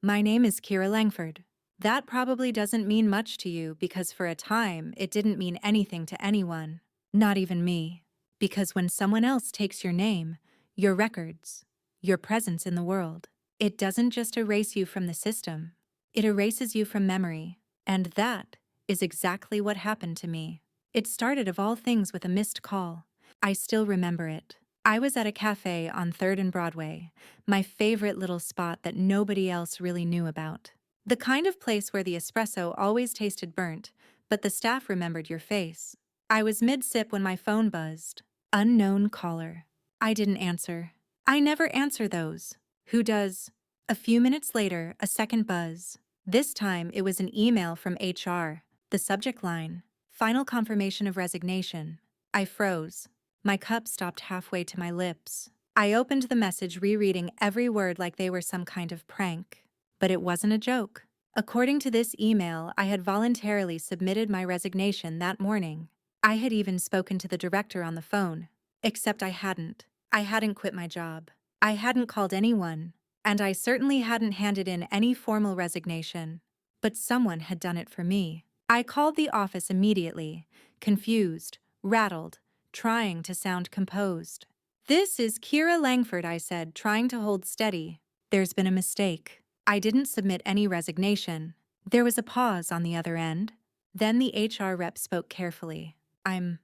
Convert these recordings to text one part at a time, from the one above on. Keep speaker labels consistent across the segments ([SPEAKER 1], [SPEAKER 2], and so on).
[SPEAKER 1] My name is Kira Langford. That probably doesn't mean much to you because for a time it didn't mean anything to anyone, not even me. Because when someone else takes your name, your records, your presence in the world, it doesn't just erase you from the system, it erases you from memory. And that is exactly what happened to me. It started of all things with a missed call. I still remember it. I was at a cafe on 3rd and Broadway, my favorite little spot that nobody else really knew about. The kind of place where the espresso always tasted burnt, but the staff remembered your face. I was mid-sip when my phone buzzed. Unknown caller. I didn't answer. I never answer those. Who does? A few minutes later, a second buzz. This time it was an email from HR. The subject line: final confirmation of resignation. I froze. My cup stopped halfway to my lips. I opened the message, rereading every word like they were some kind of prank. But it wasn't a joke. According to this email, I had voluntarily submitted my resignation that morning. I had even spoken to the director on the phone. Except I hadn't. I hadn't quit my job. I hadn't called anyone. And I certainly hadn't handed in any formal resignation. But someone had done it for me. I called the office immediately, confused, rattled, trying to sound composed. "This is Kira Langford," I said, trying to hold steady. "There's been a mistake. I didn't submit any resignation." There was a pause on the other end. Then the HR rep spoke carefully. "I'm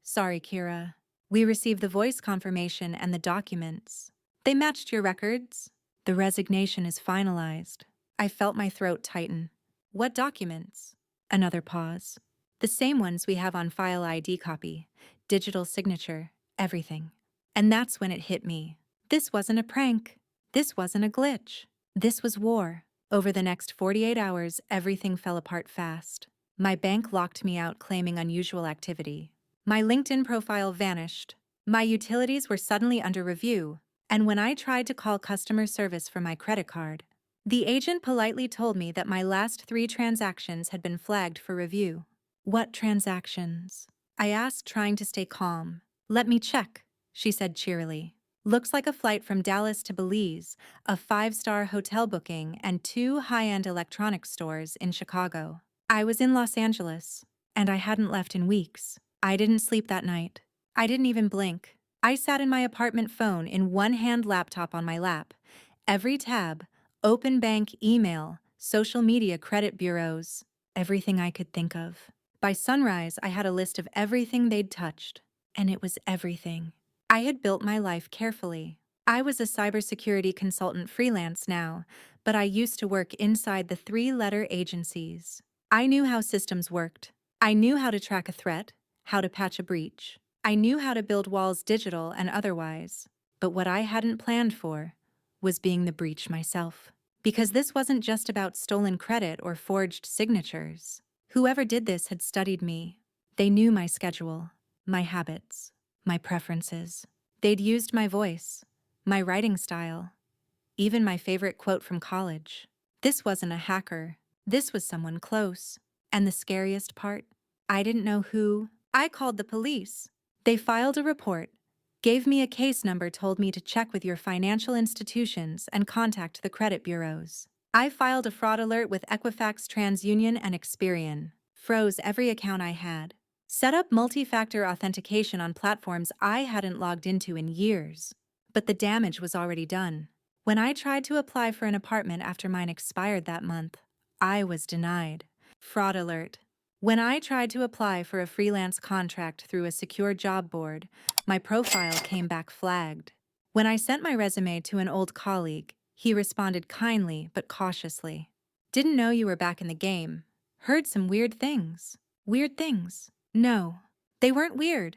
[SPEAKER 1] sorry, Kira. We received the voice confirmation and the documents. They matched your records. The resignation is finalized." I felt my throat tighten. "What documents?" Another pause. "The same ones we have on file: ID copy, digital signature, everything." And that's when it hit me. This wasn't a prank. This wasn't a glitch. This was war. Over the next 48 hours, everything fell apart fast. My bank locked me out, claiming unusual activity. My LinkedIn profile vanished. My utilities were suddenly under review. And when I tried to call customer service for my credit card, the agent politely told me that my last 3 transactions had been flagged for review. "What transactions?" I asked, trying to stay calm. "Let me check," she said cheerily. "Looks like a flight from Dallas to Belize, a 5-star hotel booking, and 2 high-end electronics stores in Chicago." I was in Los Angeles, and I hadn't left in weeks. I didn't sleep that night. I didn't even blink. I sat in my apartment phone, in one hand, laptop on my lap. Every tab: open bank, email, social media, credit bureaus, everything I could think of. By sunrise, I had a list of everything they'd touched. And it was everything. I had built my life carefully. I was a cybersecurity consultant, freelance now, but I used to work inside the 3-letter agencies. I knew how systems worked. I knew how to track a threat, how to patch a breach. I knew how to build walls, digital and otherwise. But what I hadn't planned for was being the breach myself. Because this wasn't just about stolen credit or forged signatures. Whoever did this had studied me. They knew my schedule, my habits, my preferences. They'd used my voice, my writing style, even my favorite quote from college. This wasn't a hacker. This was someone close. And the scariest part? I didn't know who. I called the police. They filed a report, gave me a case number, told me to check with your financial institutions and contact the credit bureaus. I filed a fraud alert with Equifax, TransUnion, and Experian. Froze every account I had. Set up multi-factor authentication on platforms I hadn't logged into in years. But the damage was already done. When I tried to apply for an apartment after mine expired that month, I was denied. Fraud alert. When I tried to apply for a freelance contract through a secure job board, my profile came back flagged. When I sent my resume to an old colleague, he responded kindly but cautiously. "Didn't know you were back in the game. Heard some weird things." Weird things? No, they weren't weird.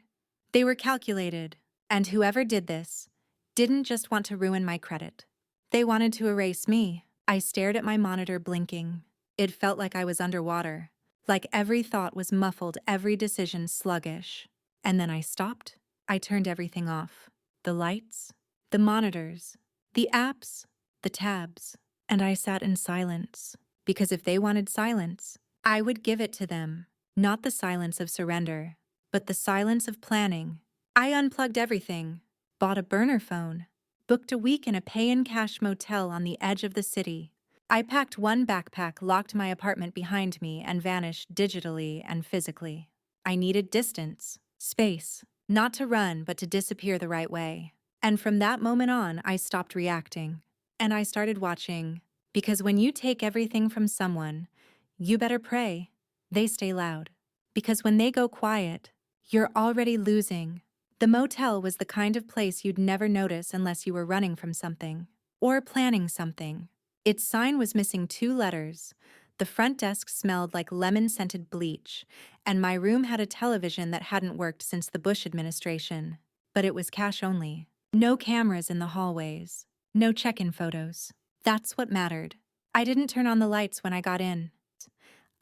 [SPEAKER 1] They were calculated. And whoever did this didn't just want to ruin my credit. They wanted to erase me. I stared at my monitor, blinking. It felt like I was underwater. Like every thought was muffled, every decision sluggish. And then I stopped. I turned everything off. The lights, the monitors, the apps, the tabs. And I sat in silence. Because if they wanted silence, I would give it to them. Not the silence of surrender, but the silence of planning. I unplugged everything, bought a burner phone, booked a week in a pay-in-cash motel on the edge of the city, I packed one backpack, locked my apartment behind me, and vanished digitally and physically. I needed distance, space, not to run, but to disappear the right way. And from that moment on, I stopped reacting. And I started watching. Because when you take everything from someone, you better pray they stay loud. Because when they go quiet, you're already losing. The motel was the kind of place you'd never notice unless you were running from something or planning something. Its sign was missing 2 letters. The front desk smelled like lemon-scented bleach, and my room had a television that hadn't worked since the Bush administration. But it was cash only. No cameras in the hallways. No check-in photos. That's what mattered. I didn't turn on the lights when I got in.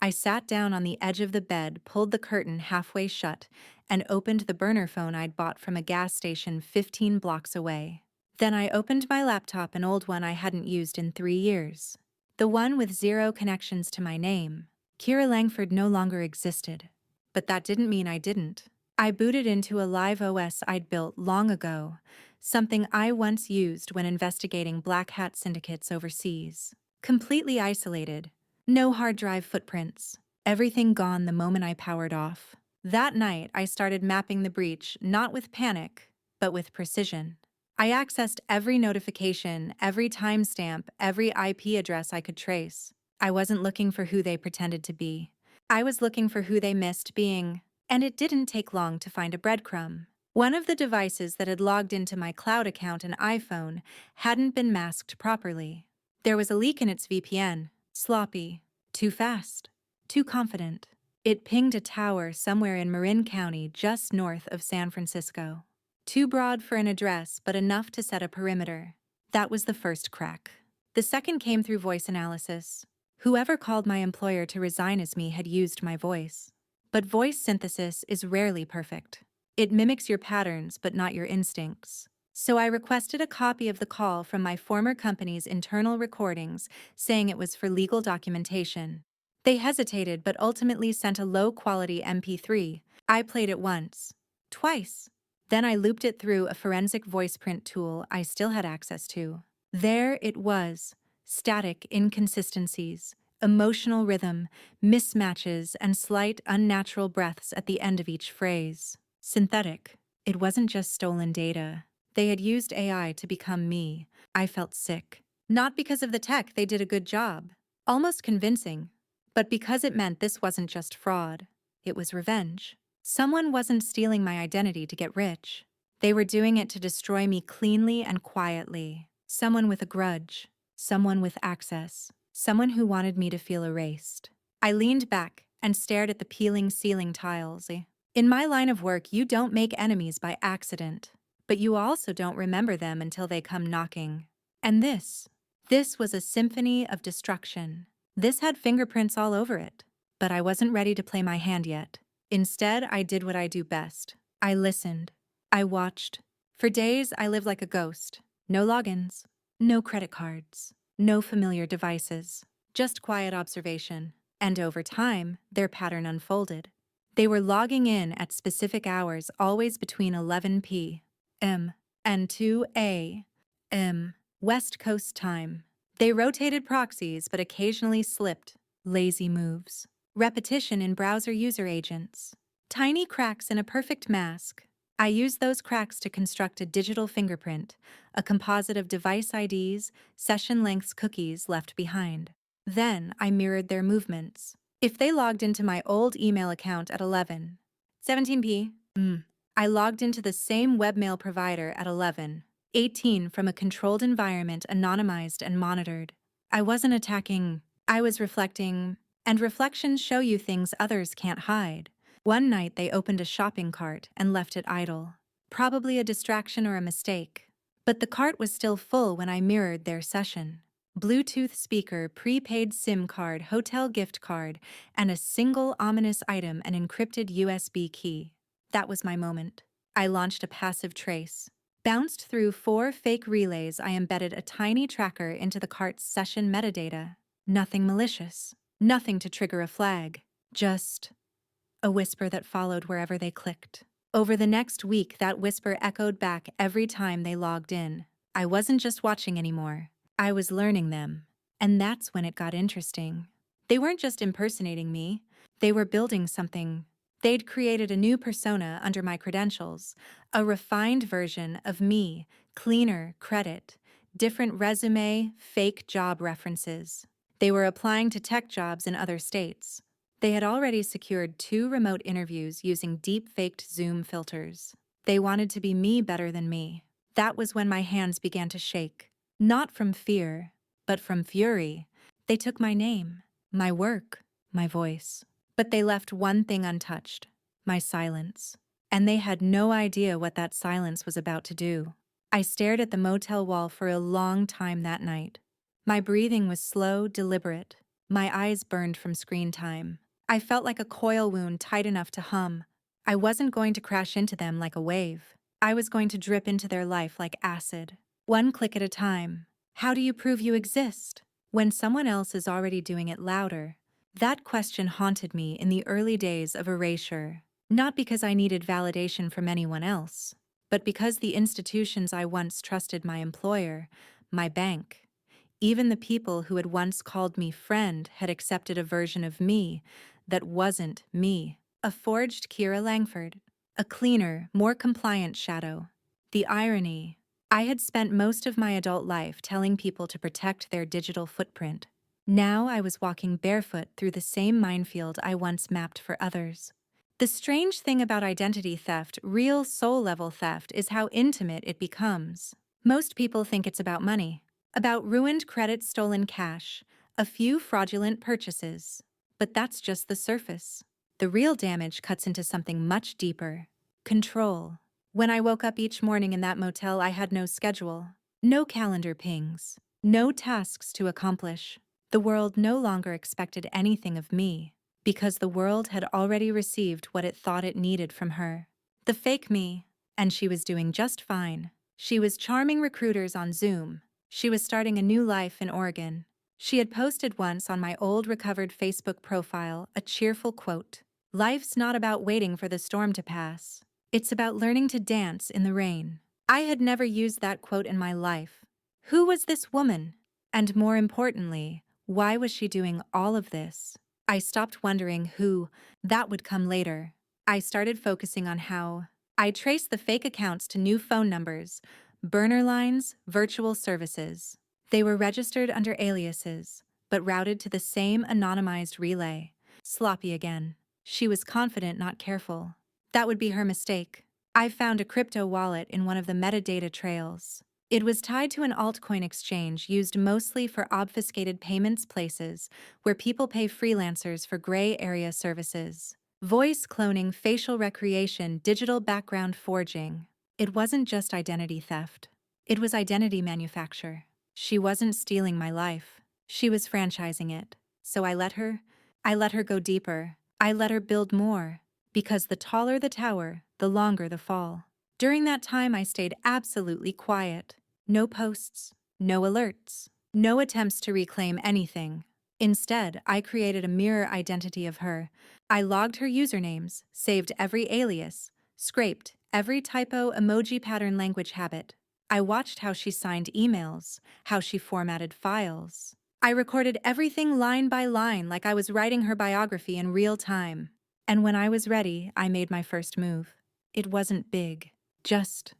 [SPEAKER 1] I sat down on the edge of the bed, pulled the curtain halfway shut, and opened the burner phone I'd bought from a gas station 15 blocks away. Then I opened my laptop, an old one I hadn't used in 3 years. The one with 0 connections to my name. Kira Langford no longer existed. But that didn't mean I didn't. I booted into a live OS I'd built long ago, something I once used when investigating black hat syndicates overseas. Completely isolated. No hard drive footprints. Everything gone the moment I powered off. That night, I started mapping the breach, not with panic, but with precision. I accessed every notification, every timestamp, every IP address I could trace. I wasn't looking for who they pretended to be. I was looking for who they missed being. And it didn't take long to find a breadcrumb. One of the devices that had logged into my cloud account, an iPhone, hadn't been masked properly. There was a leak in its VPN. Sloppy. Too fast. Too confident. It pinged a tower somewhere in Marin County, just north of San Francisco. Too broad for an address, but enough to set a perimeter. That was the first crack. The second came through voice analysis. Whoever called my employer to resign as me had used my voice. But voice synthesis is rarely perfect. It mimics your patterns, but not your instincts. So I requested a copy of the call from my former company's internal recordings, saying it was for legal documentation. They hesitated, but ultimately sent a low-quality MP3. I played it once. Twice. Then I looped it through a forensic voice print tool I still had access to. There it was. Static inconsistencies, emotional rhythm, mismatches, and slight, unnatural breaths at the end of each phrase. Synthetic. It wasn't just stolen data. They had used AI to become me. I felt sick. Not because of the tech, they did a good job. Almost convincing. But because it meant this wasn't just fraud. It was revenge. Someone wasn't stealing my identity to get rich. They were doing it to destroy me cleanly and quietly. Someone with a grudge. Someone with access. Someone who wanted me to feel erased. I leaned back and stared at the peeling ceiling tiles. In my line of work, you don't make enemies by accident. But you also don't remember them until they come knocking. And this was a symphony of destruction. This had fingerprints all over it. But I wasn't ready to play my hand yet. Instead, I did what I do best. I listened. I watched. For days, I lived like a ghost. No logins. No credit cards. No familiar devices. Just quiet observation. And over time, their pattern unfolded. They were logging in at specific hours, always between 11 p.m. and 2 a.m. West Coast time. They rotated proxies but occasionally slipped. Lazy moves. Repetition in browser user agents. Tiny cracks in a perfect mask. I used those cracks to construct a digital fingerprint, a composite of device IDs, session lengths, cookies left behind. Then I mirrored their movements. If they logged into my old email account at 11:17 p.m., I logged into the same webmail provider at 11:18 from a controlled environment, anonymized and monitored. I wasn't attacking, I was reflecting, and reflections show you things others can't hide. One night they opened a shopping cart and left it idle. Probably a distraction or a mistake. But the cart was still full when I mirrored their session. Bluetooth speaker, prepaid SIM card, hotel gift card, and a single ominous item, an encrypted USB key. That was my moment. I launched a passive trace. Bounced through 4 fake relays, I embedded a tiny tracker into the cart's session metadata. Nothing malicious. Nothing to trigger a flag. Just a whisper that followed wherever they clicked. Over the next week, that whisper echoed back every time they logged in. I wasn't just watching anymore. I was learning them. And that's when it got interesting. They weren't just impersonating me, they were building something. They'd created a new persona under my credentials, a refined version of me, cleaner credit, different resume, fake job references. They were applying to tech jobs in other states. They had already secured 2 remote interviews using deep-faked Zoom filters. They wanted to be me better than me. That was when my hands began to shake. Not from fear, but from fury. They took my name, my work, my voice. But they left one thing untouched, my silence. And they had no idea what that silence was about to do. I stared at the motel wall for a long time that night. My breathing was slow, deliberate. My eyes burned from screen time. I felt like a coil wound tight enough to hum. I wasn't going to crash into them like a wave. I was going to drip into their life like acid. One click at a time. How do you prove you exist? When someone else is already doing it louder. That question haunted me in the early days of erasure. Not because I needed validation from anyone else, but because the institutions I once trusted, my employer, my bank, even the people who had once called me friend, had accepted a version of me that wasn't me. A forged Kira Langford. A cleaner, more compliant shadow. The irony. I had spent most of my adult life telling people to protect their digital footprint. Now I was walking barefoot through the same minefield I once mapped for others. The strange thing about identity theft, real soul-level theft, is how intimate it becomes. Most people think it's about money. About ruined credit, stolen cash, a few fraudulent purchases. But that's just the surface. The real damage cuts into something much deeper. Control. When I woke up each morning in that motel, I had no schedule, no calendar pings, no tasks to accomplish. The world no longer expected anything of me, because the world had already received what it thought it needed from her. The fake me, and she was doing just fine. She was charming recruiters on Zoom. She was starting a new life in Oregon. She had posted once on my old recovered Facebook profile a cheerful quote: "Life's not about waiting for the storm to pass. It's about learning to dance in the rain." I had never used that quote in my life. Who was this woman? And more importantly, why was she doing all of this? I stopped wondering who. That would come later. I started focusing on how. I traced the fake accounts to new phone numbers, burner lines, virtual services. They were registered under aliases, but routed to the same anonymized relay. Sloppy again. She was confident, not careful. That would be her mistake. I found a crypto wallet in one of the metadata trails. It was tied to an altcoin exchange used mostly for obfuscated payments, places where people pay freelancers for gray area services. Voice cloning, facial recreation, digital background forging. It wasn't just identity theft. It was identity manufacture. She wasn't stealing my life. She was franchising it. So I let her go deeper. I let her build more. Because the taller the tower, the longer the fall. During that time, I stayed absolutely quiet. No posts, no alerts, no attempts to reclaim anything. Instead, I created a mirror identity of her. I logged her usernames, saved every alias, scraped every typo, emoji pattern, language habit. I watched how she signed emails, how she formatted files. I recorded everything line by line like I was writing her biography in real time. And when I was ready, I made my first move. It wasn't big, just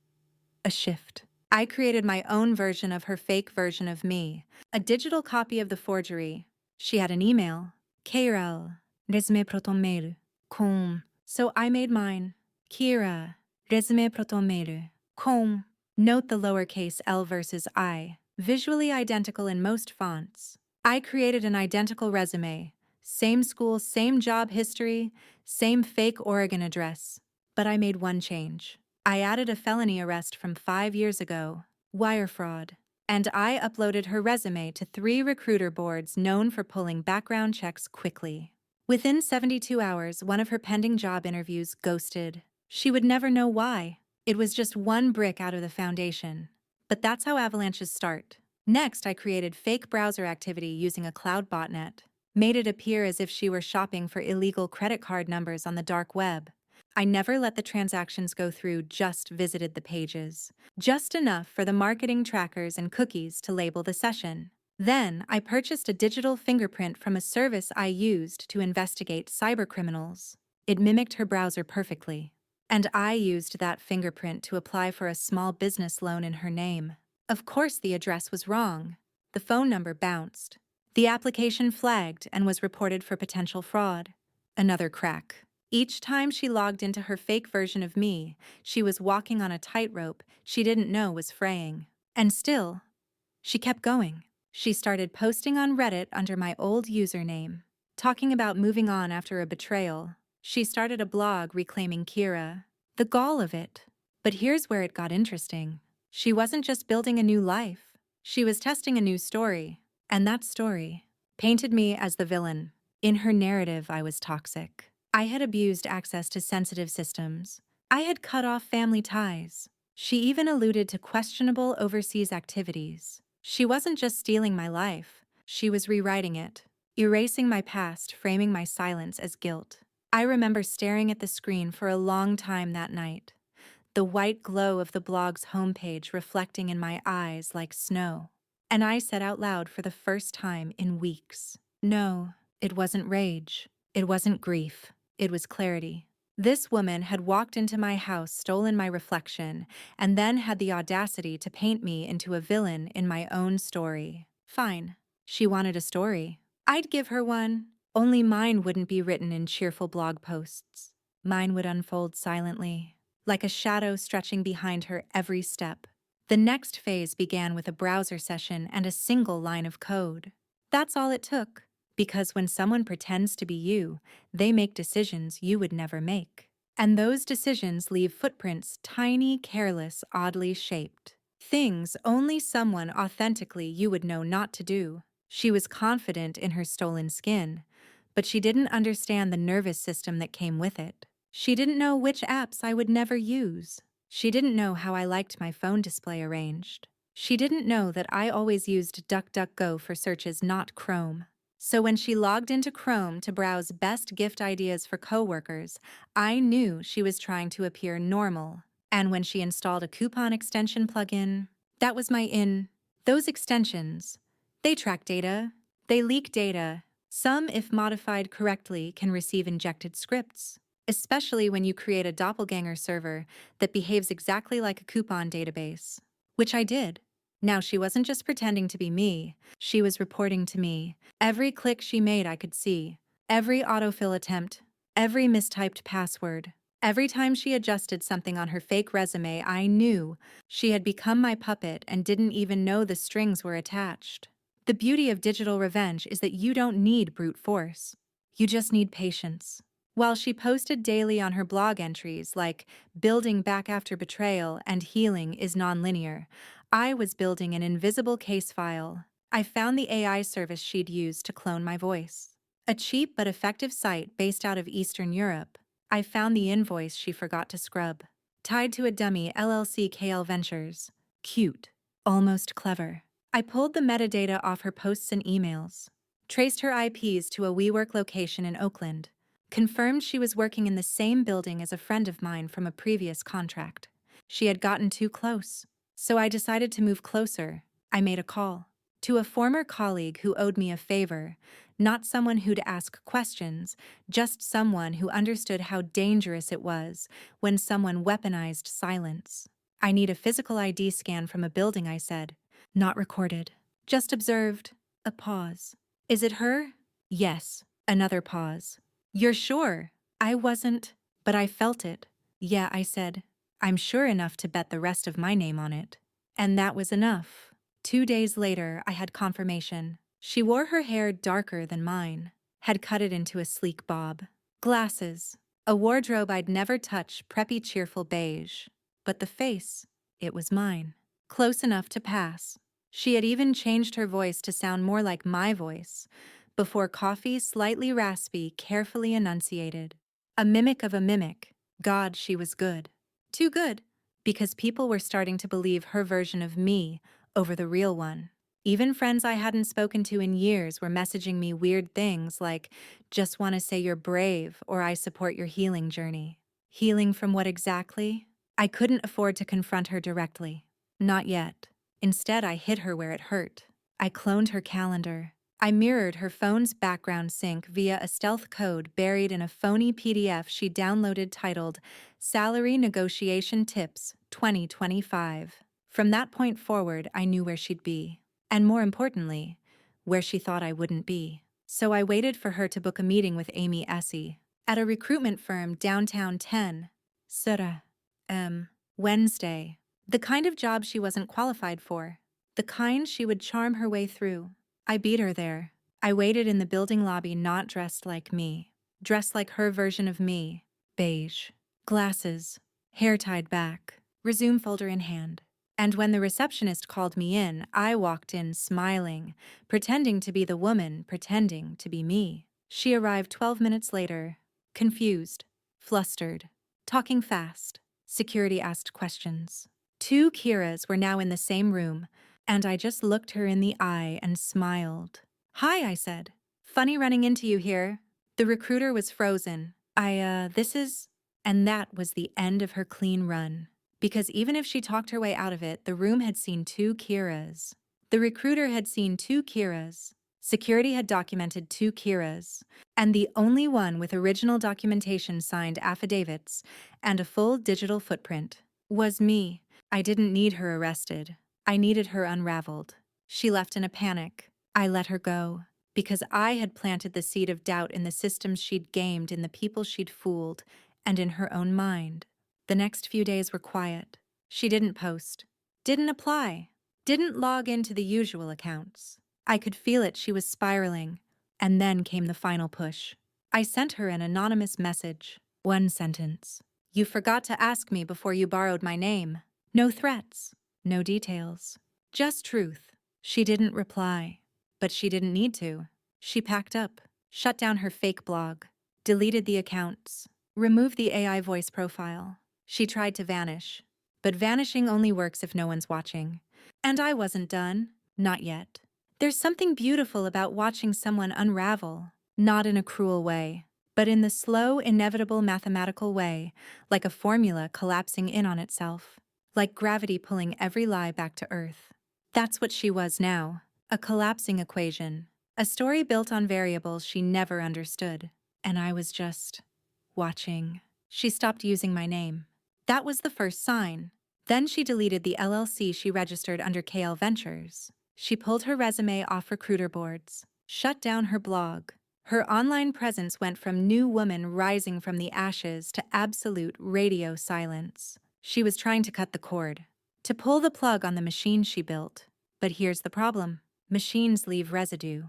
[SPEAKER 1] a shift. I created my own version of her fake version of me, a digital copy of the forgery. She had an email, Kira, resume pro ton mail, com. So I made mine, Kira, resume pro ton mail, com. Note the lowercase l versus I, visually identical in most fonts. I created an identical resume, same school, same job history, same fake Oregon address. But I made one change. I added a felony arrest from 5 years ago, wire fraud, and I uploaded her resume to 3 recruiter boards known for pulling background checks quickly. Within 72 hours, one of her pending job interviews ghosted. She would never know why. It was just one brick out of the foundation. But that's how avalanches start. Next, I created fake browser activity using a cloud botnet. Made it appear as if she were shopping for illegal credit card numbers on the dark web. I never let the transactions go through, just visited the pages. Just enough for the marketing trackers and cookies to label the session. Then, I purchased a digital fingerprint from a service I used to investigate cybercriminals. It mimicked her browser perfectly. And I used that fingerprint to apply for a small business loan in her name. Of course, the address was wrong. The phone number bounced. The application flagged and was reported for potential fraud. Another crack. Each time she logged into her fake version of me, she was walking on a tightrope she didn't know was fraying. And still, she kept going. She started posting on Reddit under my old username, talking about moving on after a betrayal. She started a blog reclaiming Kira. The gall of it. But here's where it got interesting. She wasn't just building a new life. She was testing a new story. And that story painted me as the villain. In her narrative, I was toxic. I had abused access to sensitive systems. I had cut off family ties. She even alluded to questionable overseas activities. She wasn't just stealing my life, she was rewriting it, erasing my past, framing my silence as guilt. I remember staring at the screen for a long time that night, the white glow of the blog's homepage reflecting in my eyes like snow. And I said out loud for the first time in weeks, no, it wasn't rage, it wasn't grief, it was clarity. This woman had walked into my house, stolen my reflection, and then had the audacity to paint me into a villain in my own story. Fine. She wanted a story. I'd give her one. Only mine wouldn't be written in cheerful blog posts. Mine would unfold silently, like a shadow stretching behind her every step. The next phase began with a browser session and a single line of code. That's all it took. Because when someone pretends to be you, they make decisions you would never make. And those decisions leave footprints tiny, careless, oddly shaped. Things only someone authentically you would know not to do. She was confident in her stolen skin, but she didn't understand the nervous system that came with it. She didn't know which apps I would never use. She didn't know how I liked my phone display arranged. She didn't know that I always used DuckDuckGo for searches, not Chrome. So when she logged into Chrome to browse best gift ideas for coworkers, I knew she was trying to appear normal. And when she installed a coupon extension plugin, that was my in. Those extensions, they track data, they leak data. Some, if modified correctly, can receive injected scripts, especially when you create a doppelganger server that behaves exactly like a coupon database, which I did. Now, she wasn't just pretending to be me, she was reporting to me. Every click she made I could see, every autofill attempt, every mistyped password. Every time she adjusted something on her fake resume, I knew she had become my puppet and didn't even know the strings were attached. The beauty of digital revenge is that you don't need brute force. You just need patience. While she posted daily on her blog entries like building back after betrayal and healing is nonlinear, I was building an invisible case file. I found the AI service she'd used to clone my voice. A cheap but effective site based out of Eastern Europe. I found the invoice she forgot to scrub. Tied to a dummy LLC KL Ventures. Cute. Almost clever. I pulled the metadata off her posts and emails. Traced her IPs to a WeWork location in Oakland. Confirmed she was working in the same building as a friend of mine from a previous contract. She had gotten too close. So I decided to move closer. I made a call. To a former colleague who owed me a favor, not someone who'd ask questions, just someone who understood how dangerous it was when someone weaponized silence. I need a physical ID scan from a building, I said. Not recorded. Just observed. A pause. Is it her? Yes. Another pause. You're sure? I wasn't, but I felt it. Yeah, I said. I'm sure enough to bet the rest of my name on it. And that was enough. 2 days later, I had confirmation. She wore her hair darker than mine, had cut it into a sleek bob. Glasses. A wardrobe I'd never touch, preppy, cheerful beige. But the face, it was mine. Close enough to pass. She had even changed her voice to sound more like my voice. Before coffee, slightly raspy, carefully enunciated. A mimic of a mimic. God, she was good. Too good, because people were starting to believe her version of me over the real one. Even friends I hadn't spoken to in years were messaging me weird things like, just want to say you're brave or I support your healing journey. Healing from what exactly? I couldn't afford to confront her directly. Not yet. Instead, I hit her where it hurt. I cloned her calendar. I mirrored her phone's background sync via a stealth code buried in a phony PDF she downloaded titled Salary Negotiation Tips 2025. From that point forward, I knew where she'd be. And more importantly, where she thought I wouldn't be. So I waited for her to book a meeting with Amy Essie at a recruitment firm downtown 10. Sura. Wednesday. The kind of job she wasn't qualified for. The kind she would charm her way through. I beat her there. I waited in the building lobby, not dressed like me. Dressed like her version of me. Beige. Glasses. Hair tied back. Resume folder in hand. And when the receptionist called me in, I walked in smiling, pretending to be the woman, pretending to be me. She arrived 12 minutes later, confused, flustered, talking fast. Security asked questions. 2 Kiras were now in the same room, and I just looked her in the eye and smiled. "Hi," I said. "Funny running into you here." The recruiter was frozen. This is... And that was the end of her clean run. Because even if she talked her way out of it, the room had seen 2 Kiras. The recruiter had seen 2 Kiras. Security had documented 2 Kiras. And the only one with original documentation, signed affidavits, and a full digital footprint was me. I didn't need her arrested. I needed her unraveled. She left in a panic. I let her go. Because I had planted the seed of doubt in the systems she'd gamed, in the people she'd fooled, and in her own mind. The next few days were quiet. She didn't post, didn't apply, didn't log into the usual accounts. I could feel it, she was spiraling. And then came the final push. I sent her an anonymous message. 1 sentence. "You forgot to ask me before you borrowed my name." No threats, no details, just truth. She didn't reply, but she didn't need to. She packed up, shut down her fake blog, deleted the accounts, removed the AI voice profile. She tried to vanish, but vanishing only works if no one's watching. And I wasn't done, not yet. There's something beautiful about watching someone unravel, not in a cruel way, but in the slow, inevitable mathematical way, like a formula collapsing in on itself, like gravity pulling every lie back to Earth. That's what she was now, a collapsing equation, a story built on variables she never understood. And I was just watching. She stopped using my name. That was the first sign. Then she deleted the LLC she registered under KL Ventures. She pulled her resume off recruiter boards, shut down her blog. Her online presence went from new woman rising from the ashes to absolute radio silence. She was trying to cut the cord, to pull the plug on the machine she built. But here's the problem. Machines leave residue.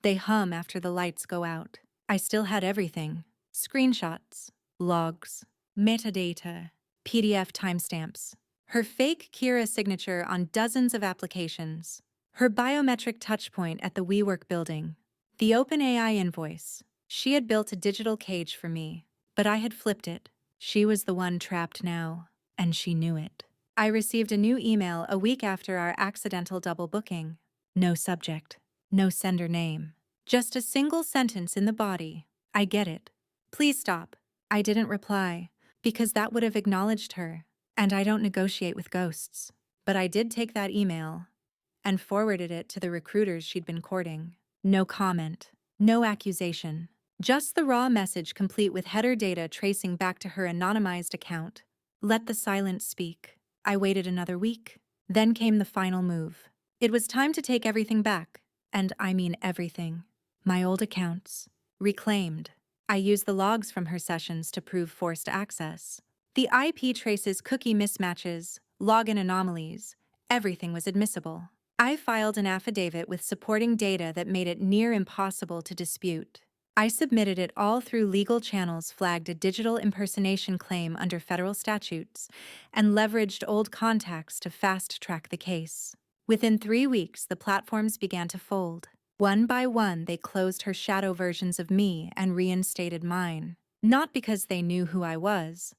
[SPEAKER 1] They hum after the lights go out. I still had everything. Screenshots, logs, metadata, PDF timestamps, her fake Kira signature on dozens of applications, her biometric touchpoint at the WeWork building, the OpenAI invoice. She had built a digital cage for me, but I had flipped it. She was the one trapped now, and she knew it. I received a new email a week after our accidental double booking. No subject, no sender name, just a single sentence in the body. "I get it. Please stop." I didn't reply, because that would have acknowledged her, and I don't negotiate with ghosts. But I did take that email and forwarded it to the recruiters she'd been courting. No comment, no accusation, just the raw message complete with header data tracing back to her anonymized account. Let the silence speak. I waited another week. Then came the final move. It was time to take everything back, and I mean everything. My old accounts, reclaimed. I used the logs from her sessions to prove forced access. The IP traces, cookie mismatches, login anomalies, everything was admissible. I filed an affidavit with supporting data that made it near impossible to dispute. I submitted it all through legal channels, flagged a digital impersonation claim under federal statutes, and leveraged old contacts to fast-track the case. Within 3 weeks, the platforms began to fold. One by one, they closed her shadow versions of me and reinstated mine. Not because they knew who I was,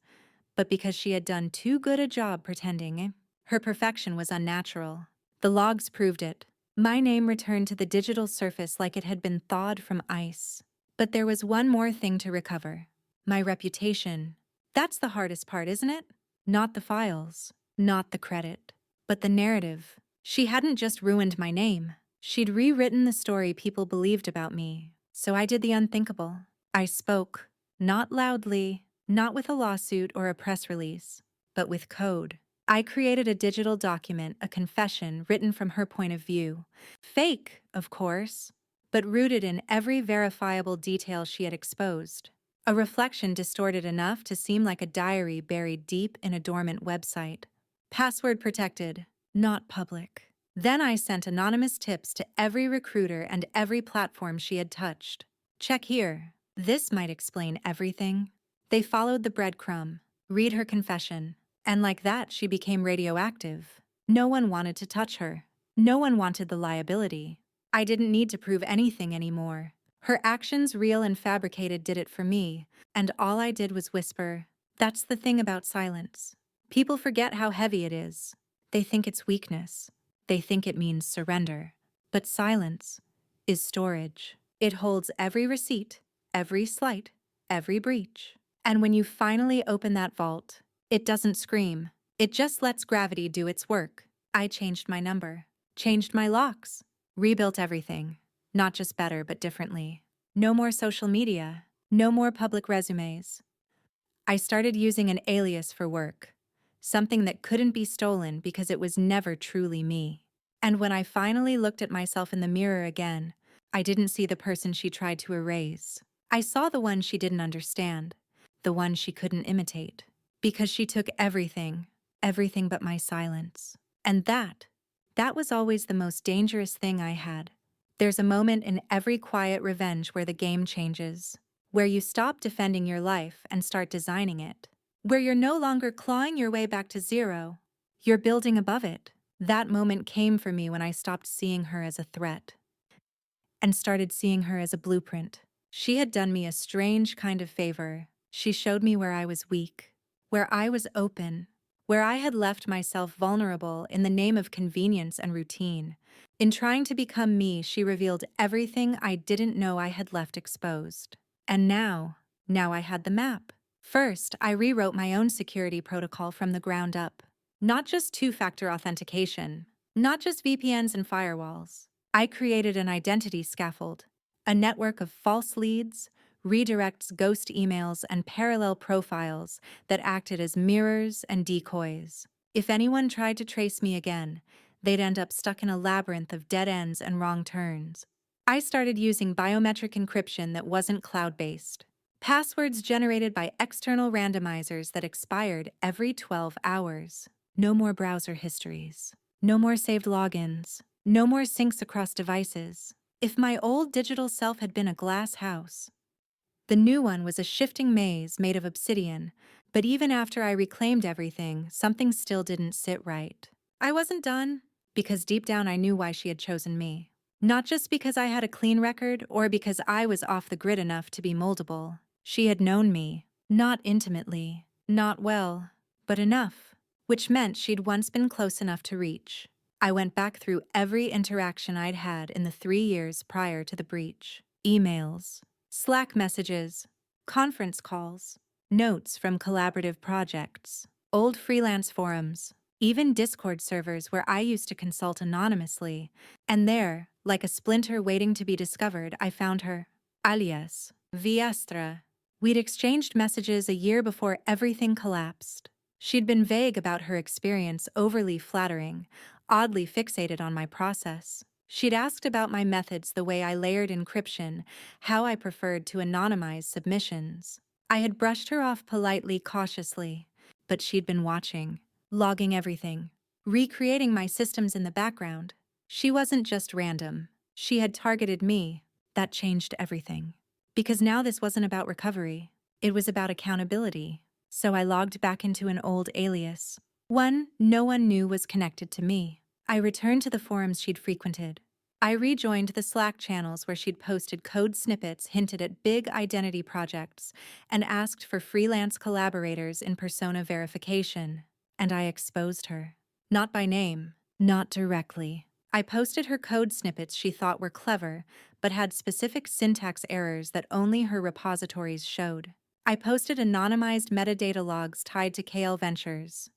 [SPEAKER 1] but because she had done too good a job pretending. Her perfection was unnatural. The logs proved it. My name returned to the digital surface like it had been thawed from ice. But there was one more thing to recover. My reputation. That's the hardest part, isn't it? Not the files, not the credit, but the narrative. She hadn't just ruined my name. She'd rewritten the story people believed about me, so I did the unthinkable. I spoke, not loudly, not with a lawsuit or a press release, but with code. I created a digital document, a confession written from her point of view. Fake, of course, but rooted in every verifiable detail she had exposed. A reflection distorted enough to seem like a diary buried deep in a dormant website. Password protected, not public. Then I sent anonymous tips to every recruiter and every platform she had touched. Check here. This might explain everything. They followed the breadcrumb. Read her confession. And like that, she became radioactive. No one wanted to touch her. No one wanted the liability. I didn't need to prove anything anymore. Her actions, real and fabricated, did it for me, and all I did was whisper. That's the thing about silence. People forget how heavy it is. They think it's weakness. They think it means surrender. But silence is storage. It holds every receipt, every slight, every breach. And when you finally open that vault, it doesn't scream. It just lets gravity do its work. I changed my number, changed my locks, rebuilt everything. Not just better, but differently. No more social media. No more public resumes. I started using an alias for work. Something that couldn't be stolen because it was never truly me. And when I finally looked at myself in the mirror again, I didn't see the person she tried to erase. I saw the one she didn't understand. The one she couldn't imitate. Because she took everything. Everything but my silence. And that was always the most dangerous thing I had. There's a moment in every quiet revenge where the game changes, where you stop defending your life and start designing it, where you're no longer clawing your way back to zero, you're building above it. That moment came for me when I stopped seeing her as a threat and started seeing her as a blueprint. She had done me a strange kind of favor. She showed me where I was weak, where I was open, where I had left myself vulnerable in the name of convenience and routine. In trying to become me, she revealed everything I didn't know I had left exposed. And now I had the map. First, I rewrote my own security protocol from the ground up. Not just two-factor authentication, not just VPNs and firewalls. I created an identity scaffold, a network of false leads, redirects, ghost emails, and parallel profiles that acted as mirrors and decoys. If anyone tried to trace me again, they'd end up stuck in a labyrinth of dead ends and wrong turns. I started using biometric encryption that wasn't cloud-based. Passwords generated by external randomizers that expired every 12 hours. No more browser histories. No more saved logins. No more syncs across devices. If my old digital self had been a glass house, the new one was a shifting maze made of obsidian, but even after I reclaimed everything, something still didn't sit right. I wasn't done, because deep down I knew why she had chosen me. Not just because I had a clean record or because I was off the grid enough to be moldable. She had known me, not intimately, not well, but enough, which meant she'd once been close enough to reach. I went back through every interaction I'd had in the 3 years prior to the breach. Emails, Slack messages, conference calls, notes from collaborative projects, old freelance forums, even Discord servers where I used to consult anonymously. And there, like a splinter waiting to be discovered, I found her. Alias, Viestra. We'd exchanged messages a year before everything collapsed. She'd been vague about her experience, overly flattering, oddly fixated on my process. She'd asked about my methods, the way I layered encryption, how I preferred to anonymize submissions. I had brushed her off politely, cautiously, but she'd been watching, logging everything, recreating my systems in the background. She wasn't just random. She had targeted me. That changed everything. Because now this wasn't about recovery. It was about accountability. So I logged back into an old alias. One no one knew was connected to me. I returned to the forums she'd frequented. I rejoined the Slack channels where she'd posted code snippets hinted at big identity projects and asked for freelance collaborators in persona verification. And I exposed her. Not by name, not directly. I posted her code snippets she thought were clever, but had specific syntax errors that only her repositories showed. I posted anonymized metadata logs tied to KL Ventures.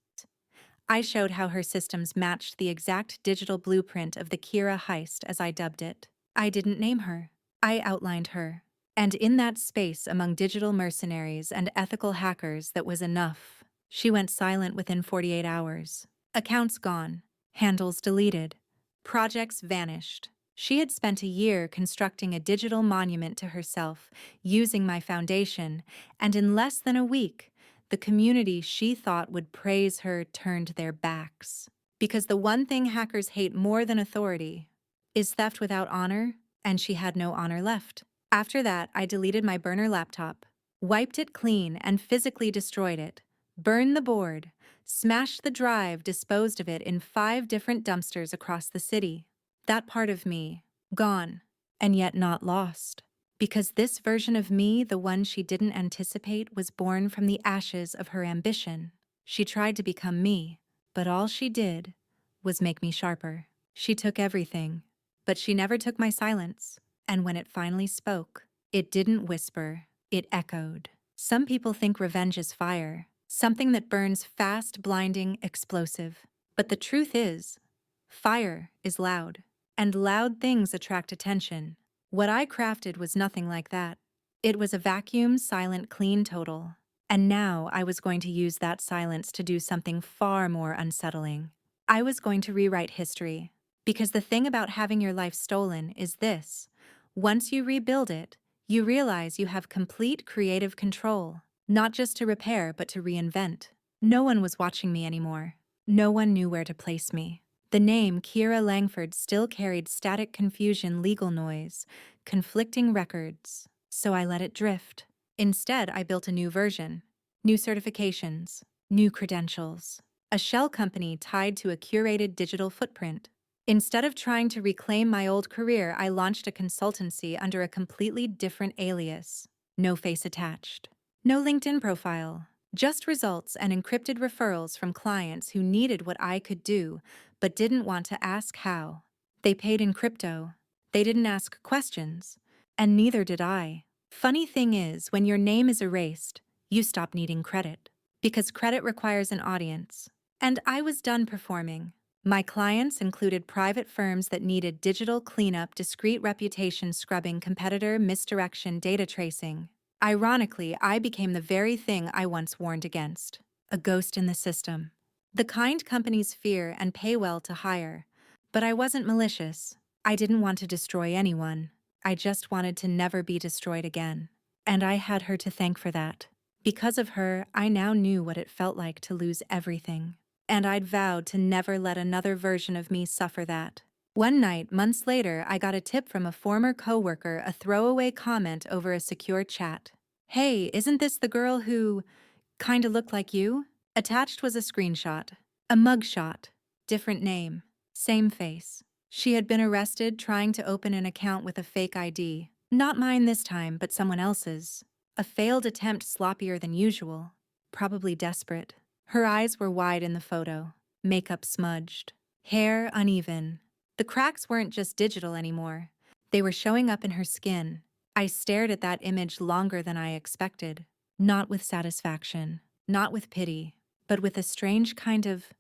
[SPEAKER 1] I showed how her systems matched the exact digital blueprint of the Kira heist, as I dubbed it. I didn't name her. I outlined her. And in that space among digital mercenaries and ethical hackers that was enough. She went silent within 48 hours. Accounts gone. Handles deleted. Projects vanished. She had spent a year constructing a digital monument to herself, using my foundation, and in less than a week, the community she thought would praise her turned their backs. Because the one thing hackers hate more than authority is theft without honor, and she had no honor left. After that, I deleted my burner laptop, wiped it clean and physically destroyed it, burned the board, smashed the drive, disposed of it in 5 different dumpsters across the city. That part of me, gone, and yet not lost. Because this version of me, the one she didn't anticipate, was born from the ashes of her ambition. She tried to become me, but all she did was make me sharper. She took everything, but she never took my silence. And when it finally spoke, it didn't whisper, it echoed. Some people think revenge is fire, something that burns fast, blinding, explosive. But the truth is, fire is loud, and loud things attract attention. What I crafted was nothing like that. It was a vacuum, silent, clean total. And now I was going to use that silence to do something far more unsettling. I was going to rewrite history. Because the thing about having your life stolen is this: once you rebuild it, you realize you have complete creative control, not just to repair but to reinvent. No one was watching me anymore. No one knew where to place me. The name Kira Langford still carried static confusion, legal noise, conflicting records, so I let it drift. Instead, I built a new version, new certifications, new credentials, a shell company tied to a curated digital footprint. Instead of trying to reclaim my old career, I launched a consultancy under a completely different alias. No face attached. No LinkedIn profile. Just results and encrypted referrals from clients who needed what I could do, but didn't want to ask how. They paid in crypto. They didn't ask questions. And neither did I. Funny thing is, when your name is erased, you stop needing credit. Because credit requires an audience. And I was done performing. My clients included private firms that needed digital cleanup, discreet reputation scrubbing, competitor misdirection, data tracing. Ironically, I became the very thing I once warned against: a ghost in the system. The kind companies fear and pay well to hire. But I wasn't malicious. I didn't want to destroy anyone. I just wanted to never be destroyed again. And I had her to thank for that. Because of her, I now knew what it felt like to lose everything. And I'd vowed to never let another version of me suffer that. One night, months later, I got a tip from a former coworker, a throwaway comment over a secure chat. "Hey, isn't this the girl who kinda looked like you?" Attached was a screenshot, a mugshot, different name, same face. She had been arrested trying to open an account with a fake ID. Not mine this time, but someone else's. A failed attempt, sloppier than usual. Probably desperate. Her eyes were wide in the photo, makeup smudged, hair uneven. The cracks weren't just digital anymore. They were showing up in her skin. I stared at that image longer than I expected. Not with satisfaction, not with pity, but with a strange kind of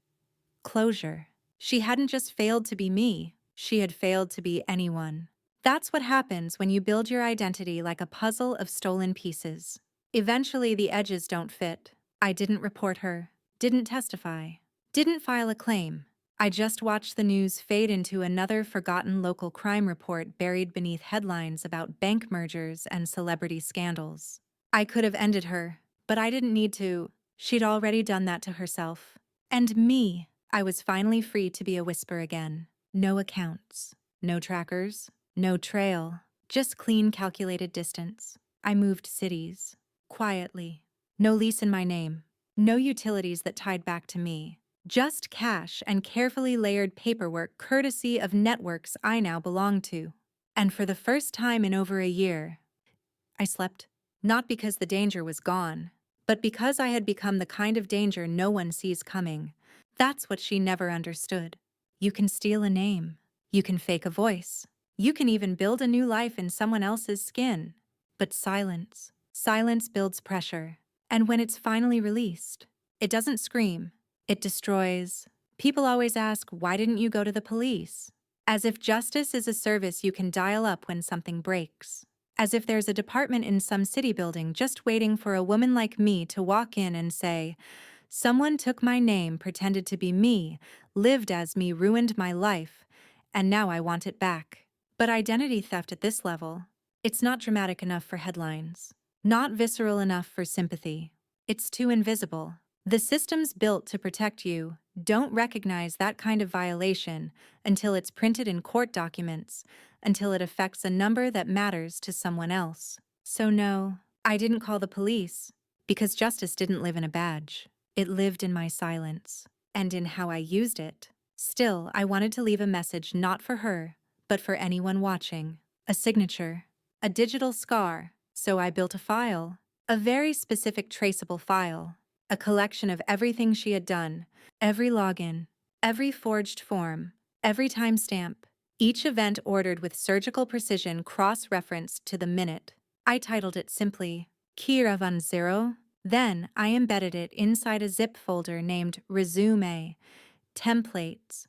[SPEAKER 1] closure. She hadn't just failed to be me, she had failed to be anyone. That's what happens when you build your identity like a puzzle of stolen pieces. Eventually, the edges don't fit. I didn't report her, didn't testify, didn't file a claim. I just watched the news fade into another forgotten local crime report buried beneath headlines about bank mergers and celebrity scandals. I could have ended her, but I didn't need to. She'd already done that to herself. And me. I was finally free to be a whisper again. No accounts, no trackers, no trail, just clean, calculated distance. I moved cities, quietly. No lease in my name, no utilities that tied back to me. Just cash and carefully layered paperwork courtesy of networks I now belong to. And for the first time in over a year, I slept. Not because the danger was gone, but because I had become the kind of danger no one sees coming. That's what she never understood. You can steal a name. You can fake a voice. You can even build a new life in someone else's skin. But silence builds pressure. And when it's finally released, it doesn't scream. It destroys. People always ask, why didn't you go to the police? As if justice is a service you can dial up when something breaks. As if there's a department in some city building just waiting for a woman like me to walk in and say, someone took my name, pretended to be me, lived as me, ruined my life, and now I want it back. But identity theft at this level, it's not dramatic enough for headlines, not visceral enough for sympathy. It's too invisible. The systems built to protect you don't recognize that kind of violation until it's printed in court documents, until it affects a number that matters to someone else. So no, I didn't call the police, because justice didn't live in a badge. It lived in my silence, and in how I used it. Still, I wanted to leave a message not for her, but for anyone watching. A signature, a digital scar, so I built a file. A very specific traceable file, a collection of everything she had done, every login, every forged form, every timestamp, each event ordered with surgical precision cross-referenced to the minute. I titled it simply, Kira Van Zero. Then I embedded it inside a zip folder named Resume, Templates,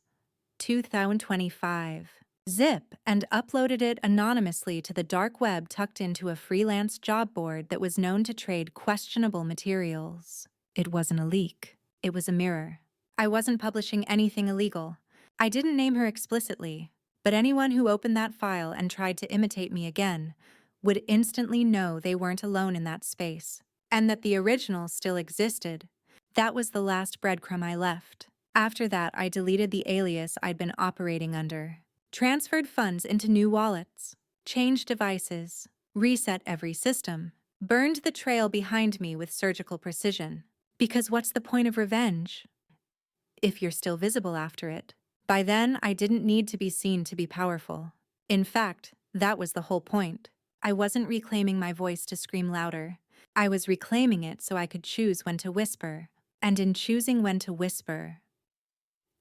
[SPEAKER 1] 2025. Zip, and uploaded it anonymously to the dark web tucked into a freelance job board that was known to trade questionable materials. It wasn't a leak. It was a mirror. I wasn't publishing anything illegal. I didn't name her explicitly, but anyone who opened that file and tried to imitate me again would instantly know they weren't alone in that space, and that the original still existed. That was the last breadcrumb I left. After that, I deleted the alias I'd been operating under, transferred funds into new wallets, changed devices, reset every system, burned the trail behind me with surgical precision. Because what's the point of revenge if you're still visible after it? By then, I didn't need to be seen to be powerful. In fact, that was the whole point. I wasn't reclaiming my voice to scream louder. I was reclaiming it so I could choose when to whisper. And in choosing when to whisper,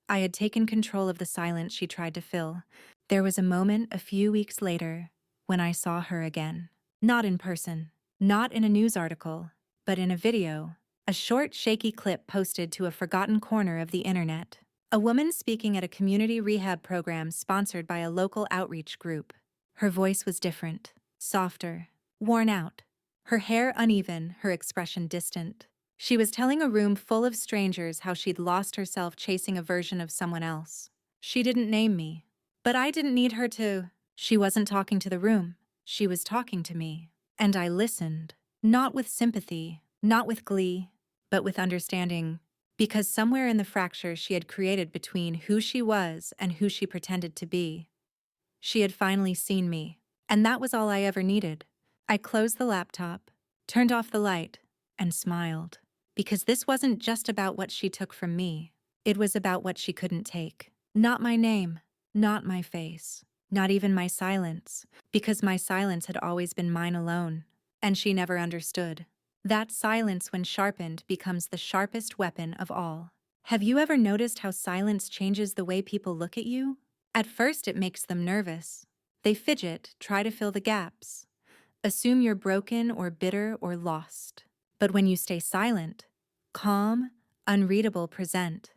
[SPEAKER 1] I had taken control of the silence she tried to fill. There was a moment a few weeks later when I saw her again. Not in person, not in a news article, but in a video. A short, shaky clip posted to a forgotten corner of the internet. A woman speaking at a community rehab program sponsored by a local outreach group. Her voice was different, softer, worn out. Her hair uneven, her expression distant. She was telling a room full of strangers how she'd lost herself chasing a version of someone else. She didn't name me, but I didn't need her to. She wasn't talking to the room. She was talking to me. And I listened, not with sympathy, not with glee, but with understanding, because somewhere in the fracture she had created between who she was and who she pretended to be, she had finally seen me, and that was all I ever needed. I closed the laptop, turned off the light, and smiled. Because this wasn't just about what she took from me. It was about what she couldn't take. Not my name, not my face, not even my silence, because my silence had always been mine alone, and she never understood. That silence, when sharpened, becomes the sharpest weapon of all. Have you ever noticed how silence changes the way people look at you? At first, it makes them nervous. They fidget, try to fill the gaps, assume you're broken or bitter or lost. But when you stay silent, calm, unreadable, present,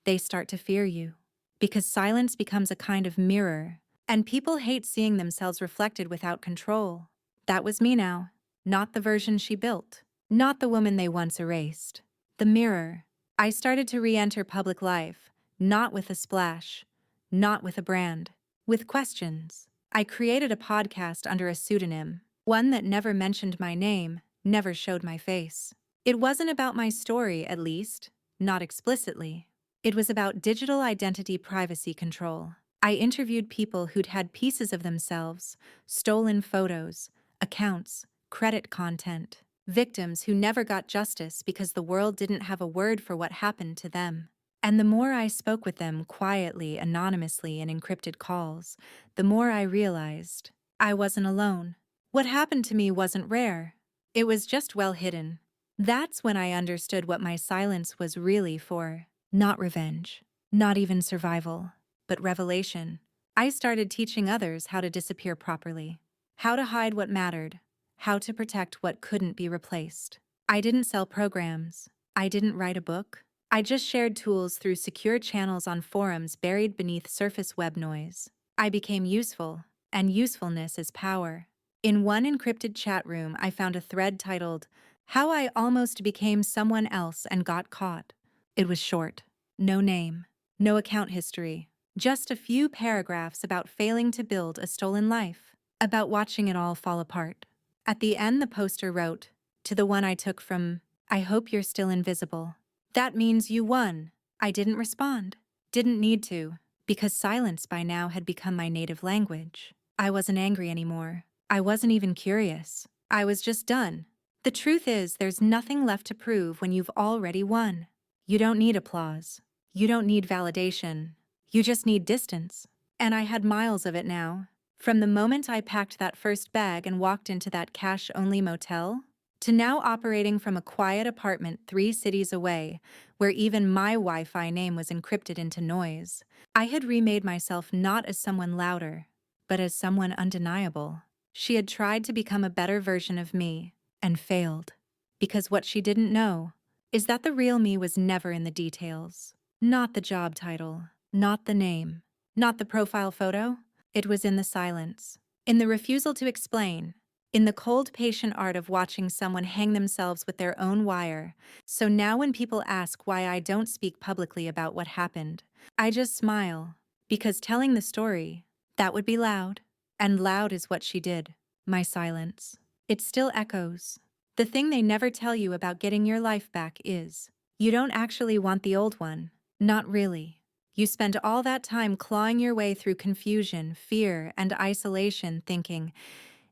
[SPEAKER 1] they start to fear you. Because silence becomes a kind of mirror, and people hate seeing themselves reflected without control. That was me now, not the version she built, not the woman they once erased. The mirror. I started to re-enter public life, not with a splash, not with a brand, with questions. I created a podcast under a pseudonym, one that never mentioned my name, never showed my face. It wasn't about my story, at least, not explicitly. It was about digital identity privacy control. I interviewed people who'd had pieces of themselves, stolen photos, accounts, credit content, victims who never got justice because the world didn't have a word for what happened to them. And the more I spoke with them quietly, anonymously, in encrypted calls, the more I realized I wasn't alone. What happened to me wasn't rare. It was just well hidden. That's when I understood what my silence was really for. Not revenge, not even survival, but revelation. I started teaching others how to disappear properly, how to hide what mattered, how to protect what couldn't be replaced. I didn't sell programs. I didn't write a book. I just shared tools through secure channels on forums buried beneath surface web noise. I became useful, and usefulness is power. In one encrypted chat room, I found a thread titled, "How I Almost Became Someone Else and Got Caught." It was short. No name. No account history. Just a few paragraphs about failing to build a stolen life. About watching it all fall apart. At the end, the poster wrote, "To the one I took from, I hope you're still invisible. That means you won." I didn't respond. Didn't need to, because silence by now had become my native language. I wasn't angry anymore. I wasn't even curious. I was just done. The truth is, there's nothing left to prove when you've already won. You don't need applause. You don't need validation. You just need distance. And I had miles of it now. From the moment I packed that first bag and walked into that cash-only motel, to now operating from a quiet apartment 3 cities away, where even my Wi-Fi name was encrypted into noise, I had remade myself not as someone louder, but as someone undeniable. She had tried to become a better version of me, and failed. Because what she didn't know is that the real me was never in the details. Not the job title, not the name, not the profile photo. It was in the silence, in the refusal to explain, in the cold, patient art of watching someone hang themselves with their own wire. So now when people ask why I don't speak publicly about what happened, I just smile, because telling the story, that would be loud. And loud is what she did. My silence. It still echoes. The thing they never tell you about getting your life back is, you don't actually want the old one. Not really. You spend all that time clawing your way through confusion, fear, and isolation thinking,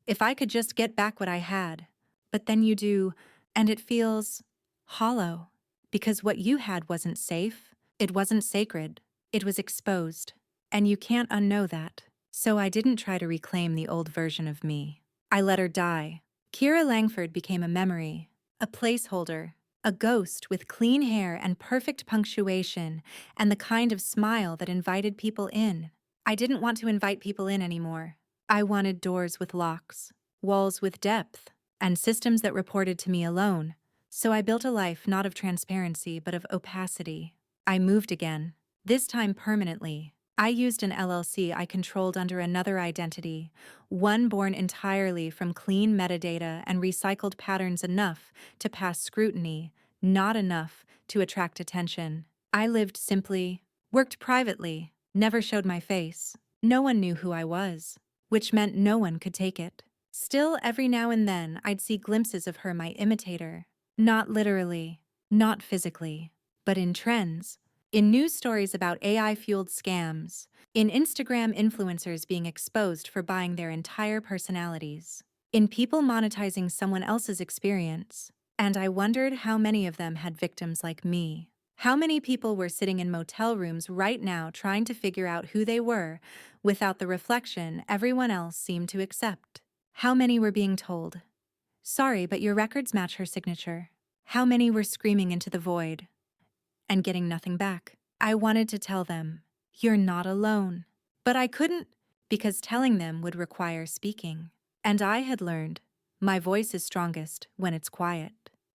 [SPEAKER 1] if I could just get back what I had. But then you do, and it feels hollow. Because what you had wasn't safe, it wasn't sacred, it was exposed. And you can't unknow that. So I didn't try to reclaim the old version of me. I let her die. Kira Langford became a memory, a placeholder, a ghost with clean hair and perfect punctuation and the kind of smile that invited people in. I didn't want to invite people in anymore. I wanted doors with locks, walls with depth, and systems that reported to me alone. So I built a life not of transparency but of opacity. I moved again, this time permanently. I used an LLC I controlled under another identity, one born entirely from clean metadata and recycled patterns enough to pass scrutiny, not enough to attract attention. I lived simply, worked privately, never showed my face. No one knew who I was, which meant no one could take it. Still, every now and then, I'd see glimpses of her, my imitator. Not literally, not physically, but in trends. In news stories about AI-fueled scams, in Instagram influencers being exposed for buying their entire personalities, in people monetizing someone else's experience. And I wondered how many of them had victims like me. How many people were sitting in motel rooms right now trying to figure out who they were without the reflection everyone else seemed to accept. How many were being told, "Sorry, but your records match her signature." How many were screaming into the void and getting nothing back? I wanted to tell them, "You're not alone." But I couldn't, because telling them would require speaking. And I had learned, my voice is strongest when it's quiet.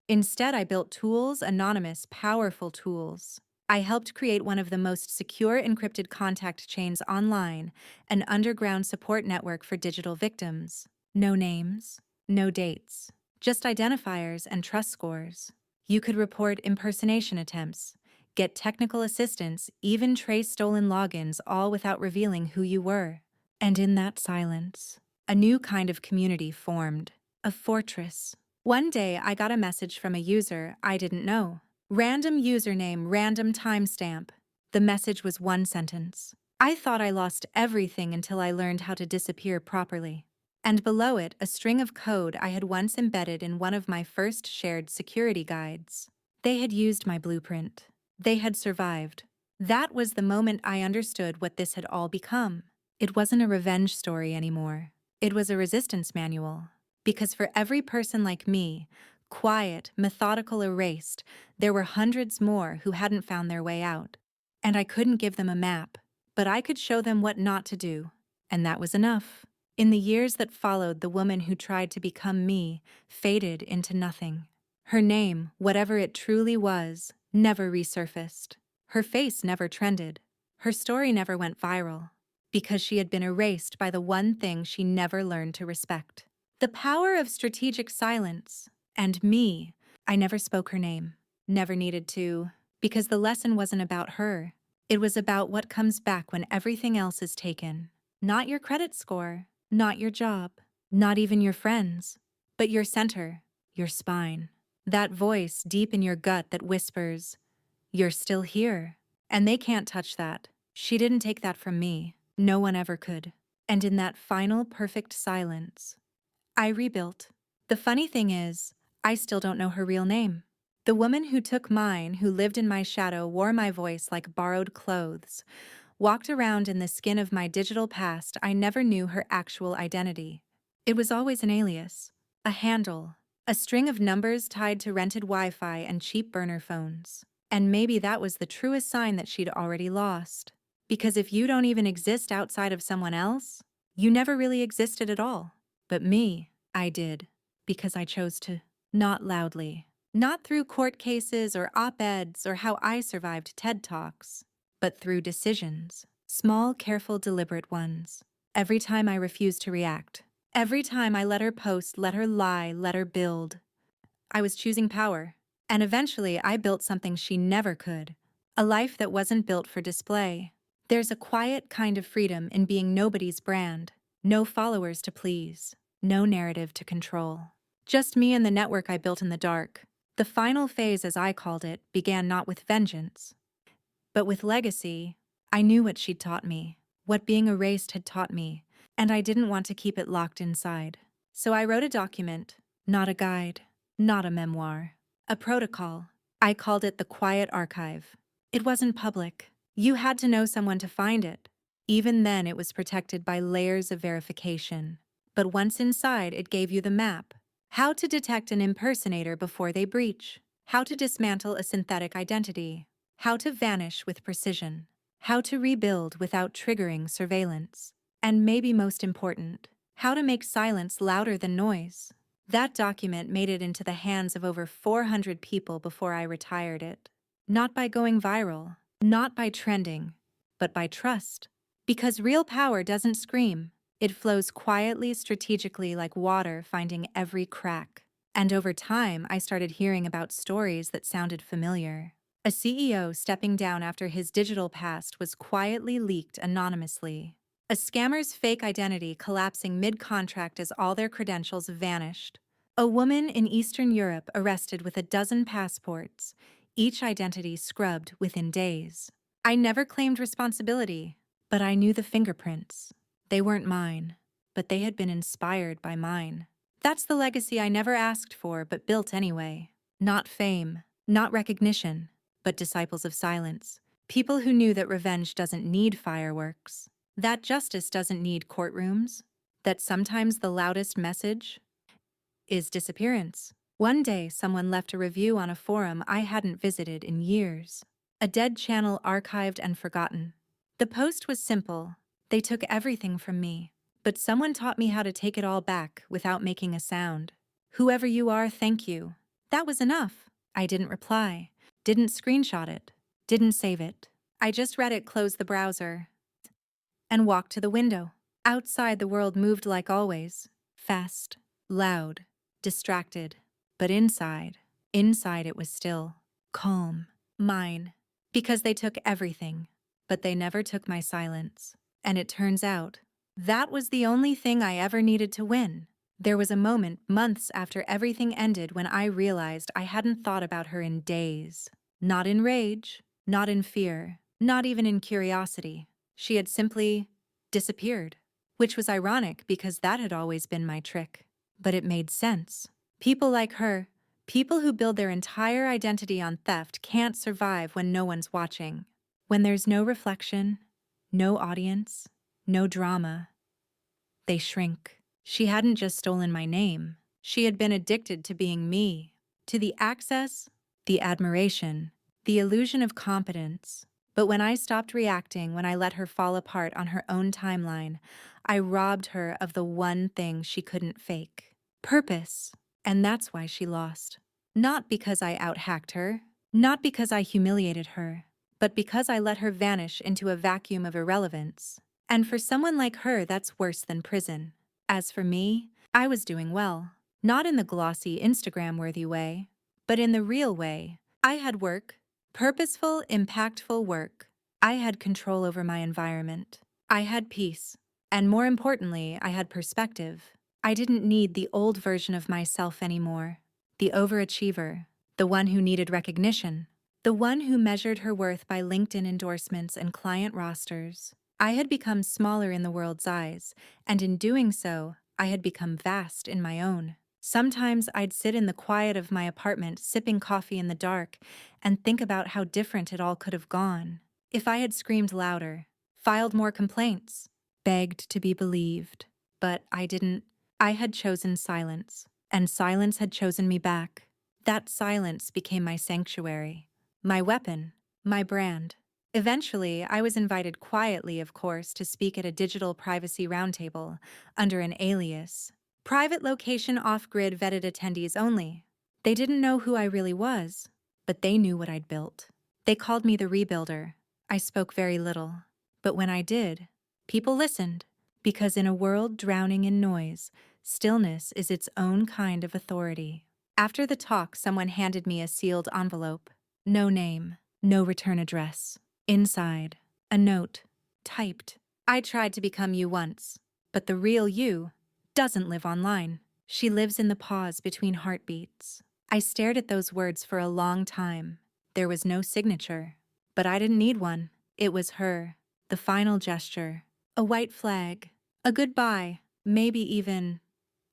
[SPEAKER 1] Instead, I built tools, anonymous, powerful tools. I helped create one of the most secure encrypted contact chains online, an underground support network for digital victims. No names, no dates, just identifiers and trust scores. You could report impersonation attempts, get technical assistance, even trace stolen logins, all without revealing who you were. And in that silence, a new kind of community formed, a fortress. One day, I got a message from a user I didn't know. Random username, random timestamp. The message was one sentence. I thought I lost everything until I learned how to disappear properly. And below it, a string of code I had once embedded in one of my first shared security guides. They had used my blueprint. They had survived. That was the moment I understood what this had all become. It wasn't a revenge story anymore. It was a resistance manual. Because for every person like me, quiet, methodical, erased, there were hundreds more who hadn't found their way out. And I couldn't give them a map, but I could show them what not to do. And that was enough. In the years that followed, the woman who tried to become me faded into nothing. Her name, whatever it truly was, never resurfaced. Her face never trended. Her story never went viral. Because she had been erased by the one thing she never learned to respect. The power of strategic silence. And me, I never spoke her name. Never needed to. Because the lesson wasn't about her. It was about what comes back when everything else is taken. Not your credit score, not your job, not even your friends, but your center, your spine. That voice deep in your gut that whispers, "You're still here." And they can't touch that. She didn't take that from me. No one ever could. And in that final perfect silence, I rebuilt. The funny thing is, I still don't know her real name. The woman who took mine, who lived in my shadow, wore my voice like borrowed clothes, walked around in the skin of my digital past. I never knew her actual identity. It was always an alias, a handle, a string of numbers tied to rented Wi-Fi and cheap burner phones. And maybe that was the truest sign that she'd already lost. Because if you don't even exist outside of someone else, you never really existed at all. But me, I did. Because I chose to. Not loudly. Not through court cases or op-eds or how I survived TED Talks. But through decisions. Small, careful, deliberate ones. Every time I refused to react. Every time I let her post, let her lie, let her build. I was choosing power. And eventually I built something she never could. A life that wasn't built for display. There's a quiet kind of freedom in being nobody's brand. No followers to please. No narrative to control. Just me and the network I built in the dark. The final phase, as I called it, began not with vengeance, but with legacy. I knew what she'd taught me, what being erased had taught me, and I didn't want to keep it locked inside. So I wrote a document, not a guide, not a memoir, a protocol. I called it the Quiet Archive. It wasn't public. You had to know someone to find it. Even then, it was protected by layers of verification. But once inside, it gave you the map. How to detect an impersonator before they breach. How to dismantle a synthetic identity. How to vanish with precision. How to rebuild without triggering surveillance. And maybe most important, how to make silence louder than noise. That document made it into the hands of over 400 people before I retired it. Not by going viral, not by trending, but by trust. Because real power doesn't scream. It flows quietly, strategically, like water finding every crack. And over time, I started hearing about stories that sounded familiar. A CEO stepping down after his digital past was quietly leaked anonymously. A scammer's fake identity collapsing mid-contract as all their credentials vanished. A woman in Eastern Europe arrested with a dozen passports, each identity scrubbed within days. I never claimed responsibility, but I knew the fingerprints. They weren't mine, but they had been inspired by mine. That's the legacy I never asked for but built anyway. Not fame, not recognition, but disciples of silence. People who knew that revenge doesn't need fireworks, that justice doesn't need courtrooms, that sometimes the loudest message is disappearance. One day, someone left a review on a forum I hadn't visited in years. A dead channel archived and forgotten. The post was simple. They took everything from me, but someone taught me how to take it all back without making a sound. Whoever you are, thank you. That was enough. I didn't reply, didn't screenshot it, didn't save it. I just read it, closed the browser, and walked to the window. Outside, the world moved like always, fast, loud, distracted. But inside it was still, calm, mine. Because they took everything, but they never took my silence. And it turns out, that was the only thing I ever needed to win. There was a moment, months after everything ended, when I realized I hadn't thought about her in days. Not in rage, not in fear, not even in curiosity. She had simply disappeared. Which was ironic because that had always been my trick. But it made sense. People like her, people who build their entire identity on theft, can't survive when no one's watching. When there's no reflection, no audience, no drama, they shrink. She hadn't just stolen my name. She had been addicted to being me, to the access, the admiration, the illusion of competence. But when I stopped reacting, when I let her fall apart on her own timeline, I robbed her of the one thing she couldn't fake: purpose. And that's why she lost. Not because I out-hacked her, Not because I humiliated her, but because I let her vanish into a vacuum of irrelevance. And for someone like her, that's worse than prison. As for me, I was doing well. Not in the glossy Instagram-worthy way, but in the real way. I had work. Purposeful, impactful work. I had control over my environment. I had peace. And more importantly, I had perspective. I didn't need the old version of myself anymore. The overachiever. The one who needed recognition. The one who measured her worth by LinkedIn endorsements and client rosters. I had become smaller in the world's eyes, and in doing so, I had become vast in my own. Sometimes I'd sit in the quiet of my apartment sipping coffee in the dark and think about how different it all could have gone. If I had screamed louder, filed more complaints, begged to be believed. But I didn't. I had chosen silence, and silence had chosen me back. That silence became my sanctuary, my weapon, my brand. Eventually, I was invited quietly, of course, to speak at a digital privacy roundtable under an alias. Private location off-grid vetted attendees only. They didn't know who I really was, but they knew what I'd built. They called me the rebuilder. I spoke very little, but when I did, people listened, because in a world drowning in noise, stillness is its own kind of authority. After the talk, someone handed me a sealed envelope. No name, no return address. Inside, a note, typed. I tried to become you once, but the real you doesn't live online. She lives in the pause between heartbeats. I stared at those words for a long time. There was no signature, but I didn't need one. It was her, the final gesture, a white flag, a goodbye, maybe even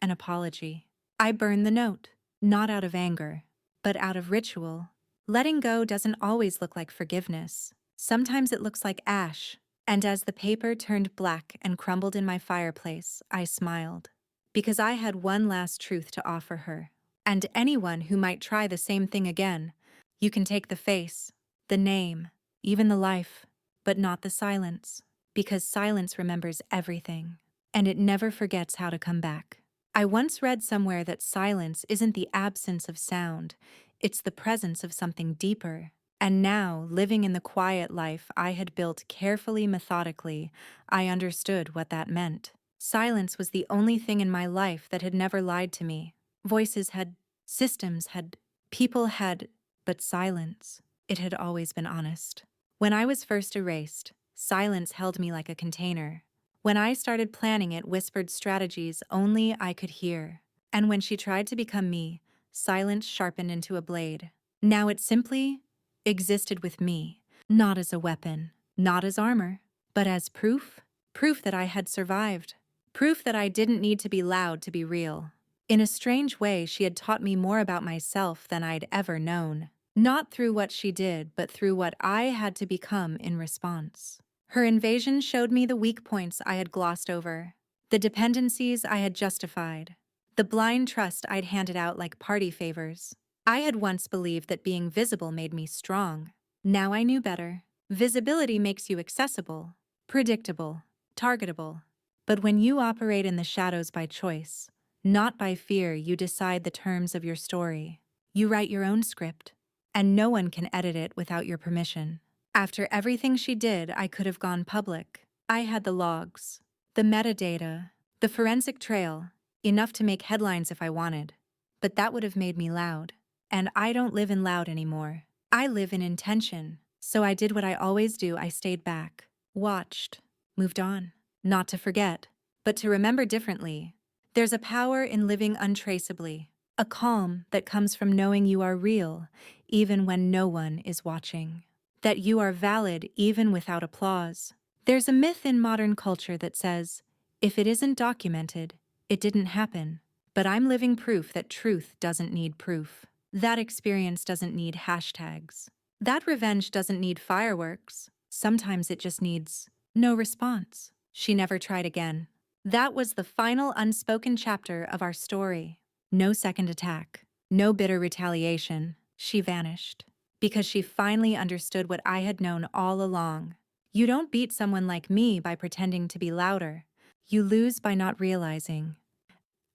[SPEAKER 1] an apology. I burned the note, not out of anger, but out of ritual. Letting go doesn't always look like forgiveness. Sometimes it looks like ash. And as the paper turned black and crumbled in my fireplace, I smiled. Because I had one last truth to offer her. And anyone who might try the same thing again. You can take the face, the name, even the life, but not the silence. Because silence remembers everything. And it never forgets how to come back. I once read somewhere that silence isn't the absence of sound, it's the presence of something deeper. And now, living in the quiet life I had built carefully, methodically, I understood what that meant. Silence was the only thing in my life that had never lied to me. Voices had, systems had, people had, but silence, it had always been honest. When I was first erased, silence held me like a container. When I started planning it, whispered strategies only I could hear. And when she tried to become me, silence sharpened into a blade. Now it simply existed with me, not as a weapon, not as armor, but as proof. Proof that I had survived. Proof that I didn't need to be loud to be real. In a strange way, she had taught me more about myself than I'd ever known. Not through what she did, but through what I had to become in response. Her invasion showed me the weak points I had glossed over, the dependencies I had justified, the blind trust I'd handed out like party favors. I had once believed that being visible made me strong. Now I knew better. Visibility makes you accessible, predictable, targetable. But when you operate in the shadows by choice, not by fear, you decide the terms of your story. You write your own script, and no one can edit it without your permission. After everything she did, I could have gone public. I had the logs, the metadata, the forensic trail, enough to make headlines if I wanted. But that would have made me loud. And I don't live in loud anymore. I live in intention. So I did what I always do. I stayed back, watched, moved on. Not to forget, but to remember differently. There's a power in living untraceably, a calm that comes from knowing you are real, even when no one is watching. That you are valid even without applause. There's a myth in modern culture that says, if it isn't documented, it didn't happen. But I'm living proof that truth doesn't need proof. That experience doesn't need hashtags. That revenge doesn't need fireworks. Sometimes it just needs no response. She never tried again. That was the final unspoken chapter of our story. No second attack. No bitter retaliation. She vanished. Because she finally understood what I had known all along. You don't beat someone like me by pretending to be louder. You lose by not realizing.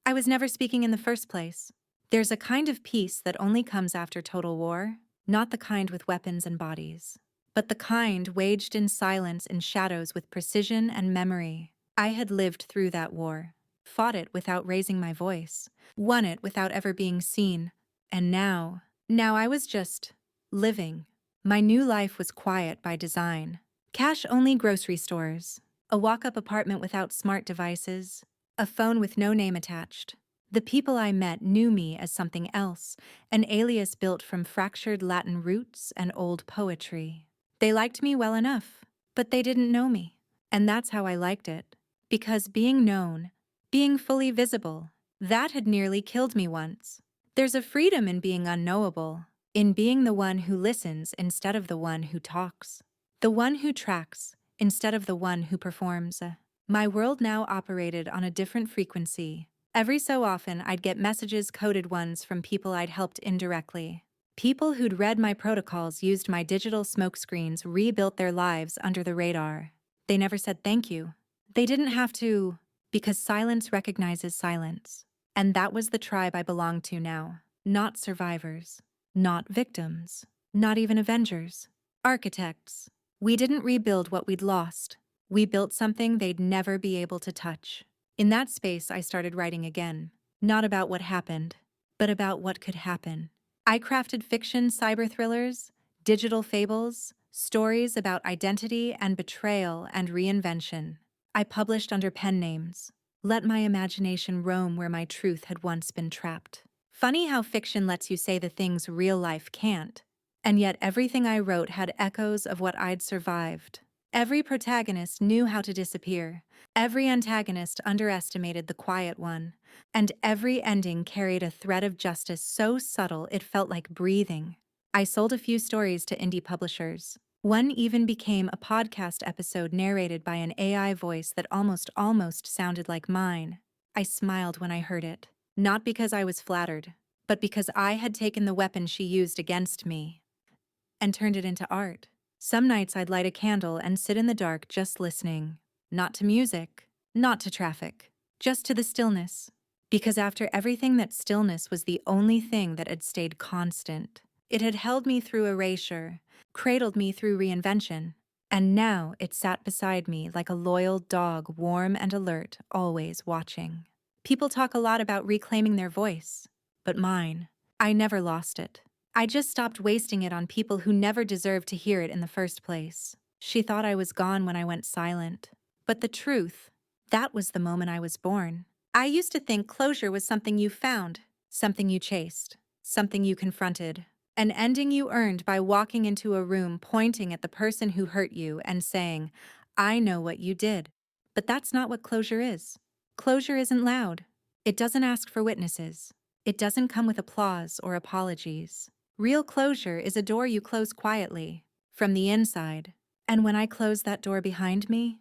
[SPEAKER 1] I was never speaking in the first place. There's a kind of peace that only comes after total war. Not the kind with weapons and bodies, but the kind waged in silence and shadows with precision and memory. I had lived through that war, fought it without raising my voice, won it without ever being seen, and now I was just living. My new life was quiet by design. Cash-only grocery stores, a walk-up apartment without smart devices, a phone with no name attached. The people I met knew me as something else, an alias built from fractured Latin roots and old poetry. They liked me well enough, but they didn't know me. And that's how I liked it. Because being known, being fully visible, that had nearly killed me once. There's a freedom in being unknowable, in being the one who listens instead of the one who talks, the one who tracks instead of the one who performs. My world now operated on a different frequency. Every so often, I'd get messages, coded ones, from people I'd helped indirectly. People who'd read my protocols, used my digital smokescreens, rebuilt their lives under the radar. They never said thank you. They didn't have to, because silence recognizes silence. And that was the tribe I belonged to now. Not survivors, not victims, not even avengers. Architects. We didn't rebuild what we'd lost. We built something they'd never be able to touch. In that space, I started writing again. Not about what happened, but about what could happen. I crafted fiction, cyber thrillers, digital fables, stories about identity and betrayal and reinvention. I published under pen names. Let my imagination roam where my truth had once been trapped. Funny how fiction lets you say the things real life can't. And yet everything I wrote had echoes of what I'd survived. Every protagonist knew how to disappear. Every antagonist underestimated the quiet one. And every ending carried a thread of justice so subtle it felt like breathing. I sold a few stories to indie publishers. One even became a podcast episode narrated by an AI voice that almost sounded like mine. I smiled when I heard it, not because I was flattered, but because I had taken the weapon she used against me and turned it into art. Some nights I'd light a candle and sit in the dark just listening, not to music, not to traffic, just to the stillness. Because after everything, that stillness was the only thing that had stayed constant. It had held me through erasure, cradled me through reinvention, and now it sat beside me like a loyal dog, warm and alert, always watching. People talk a lot about reclaiming their voice, but mine, I never lost it. I just stopped wasting it on people who never deserved to hear it in the first place. She thought I was gone when I went silent. But the truth, that was the moment I was born. I used to think closure was something you found, something you chased, something you confronted, an ending you earned by walking into a room, pointing at the person who hurt you and saying, "I know what you did." But that's not what closure is. Closure isn't loud. It doesn't ask for witnesses. It doesn't come with applause or apologies. Real closure is a door you close quietly, from the inside. And when I closed that door behind me,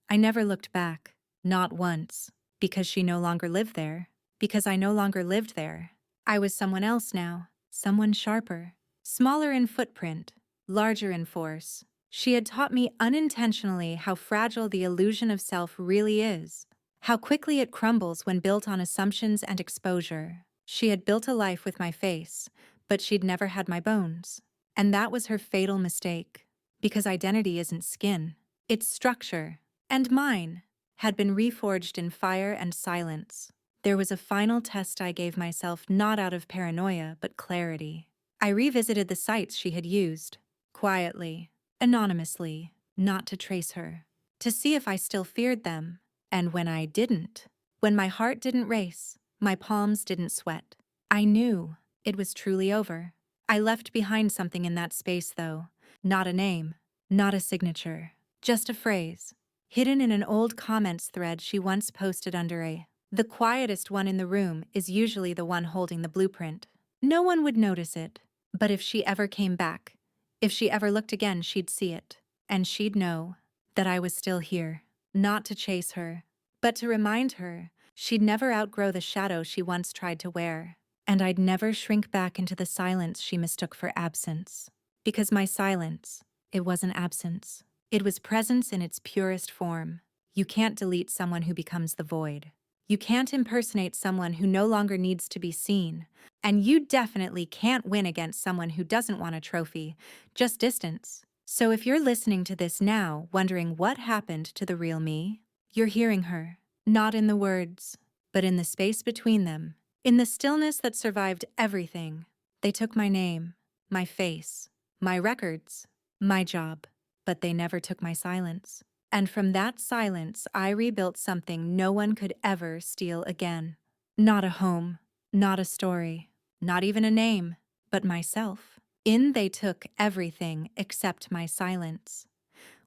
[SPEAKER 1] I never looked back, not once, because she no longer lived there, because I no longer lived there. I was someone else now, someone sharper, smaller in footprint, larger in force. She had taught me unintentionally how fragile the illusion of self really is, how quickly it crumbles when built on assumptions and exposure. She had built a life with my face, but she'd never had my bones. And that was her fatal mistake, because identity isn't skin, it's structure. And mine had been reforged in fire and silence. There was a final test I gave myself, not out of paranoia, but clarity. I revisited the sites she had used, quietly, anonymously, not to trace her, to see if I still feared them. And when I didn't, when my heart didn't race, my palms didn't sweat, I knew it was truly over. I left behind something in that space, though. Not a name, not a signature, just a phrase, hidden in an old comments thread she once posted under a "The quietest one in the room is usually the one holding the blueprint." No one would notice it, but if she ever came back, if she ever looked again, she'd see it, and she'd know that I was still here, not to chase her, but to remind her she'd never outgrow the shadow she once tried to wear. And I'd never shrink back into the silence she mistook for absence. Because my silence, it wasn't absence. It was presence in its purest form. You can't delete someone who becomes the void. You can't impersonate someone who no longer needs to be seen. And you definitely can't win against someone who doesn't want a trophy, just distance. So if you're listening to this now, wondering what happened to the real me, you're hearing her. Not in the words, but in the space between them. In the stillness that survived everything. They took my name, my face, my records, my job, but they never took my silence. And from that silence, I rebuilt something no one could ever steal again. Not a home, not a story, not even a name, but myself. In they took everything except my silence.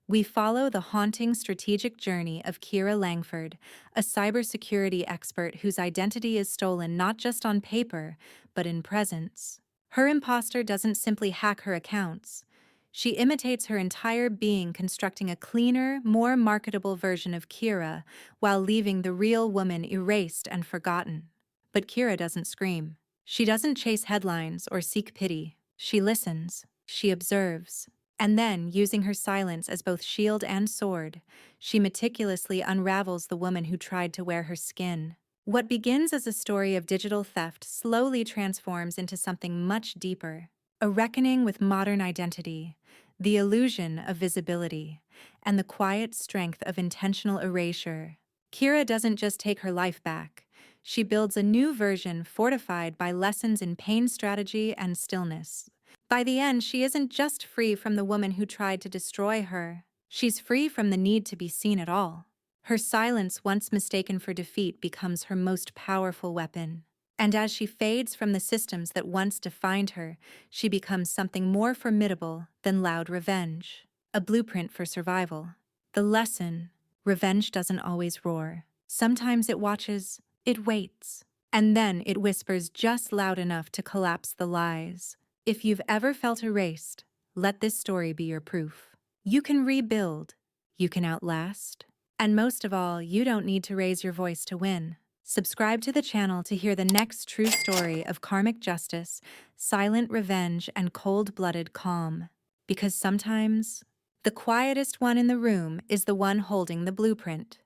[SPEAKER 1] We follow the haunting strategic journey of Kira Langford, a cybersecurity expert whose identity is stolen not just on paper, but in presence. Her imposter doesn't simply hack her accounts. She imitates her entire being, constructing a cleaner, more marketable version of Kira while leaving the real woman erased and forgotten. But Kira doesn't scream. She doesn't chase headlines or seek pity. She listens. She observes. And then, using her silence as both shield and sword, she meticulously unravels the woman who tried to wear her skin. What begins as a story of digital theft slowly transforms into something much deeper. A reckoning with modern identity, the illusion of visibility, and the quiet strength of intentional erasure. Kira doesn't just take her life back. She builds a new version fortified by lessons in pain strategy and stillness. By the end, she isn't just free from the woman who tried to destroy her. She's free from the need to be seen at all. Her silence, once mistaken for defeat, becomes her most powerful weapon. And as she fades from the systems that once defined her, she becomes something more formidable than loud revenge. A blueprint for survival. The lesson: revenge doesn't always roar. Sometimes it watches, it waits, and then it whispers just loud enough to collapse the lies. If you've ever felt erased, let this story be your proof. You can rebuild, you can outlast, and most of all, you don't need to raise your voice to win. Subscribe to the channel to hear the next true story of karmic justice, silent revenge, and cold-blooded calm. Because sometimes, the quietest one in the room is the one holding the blueprint.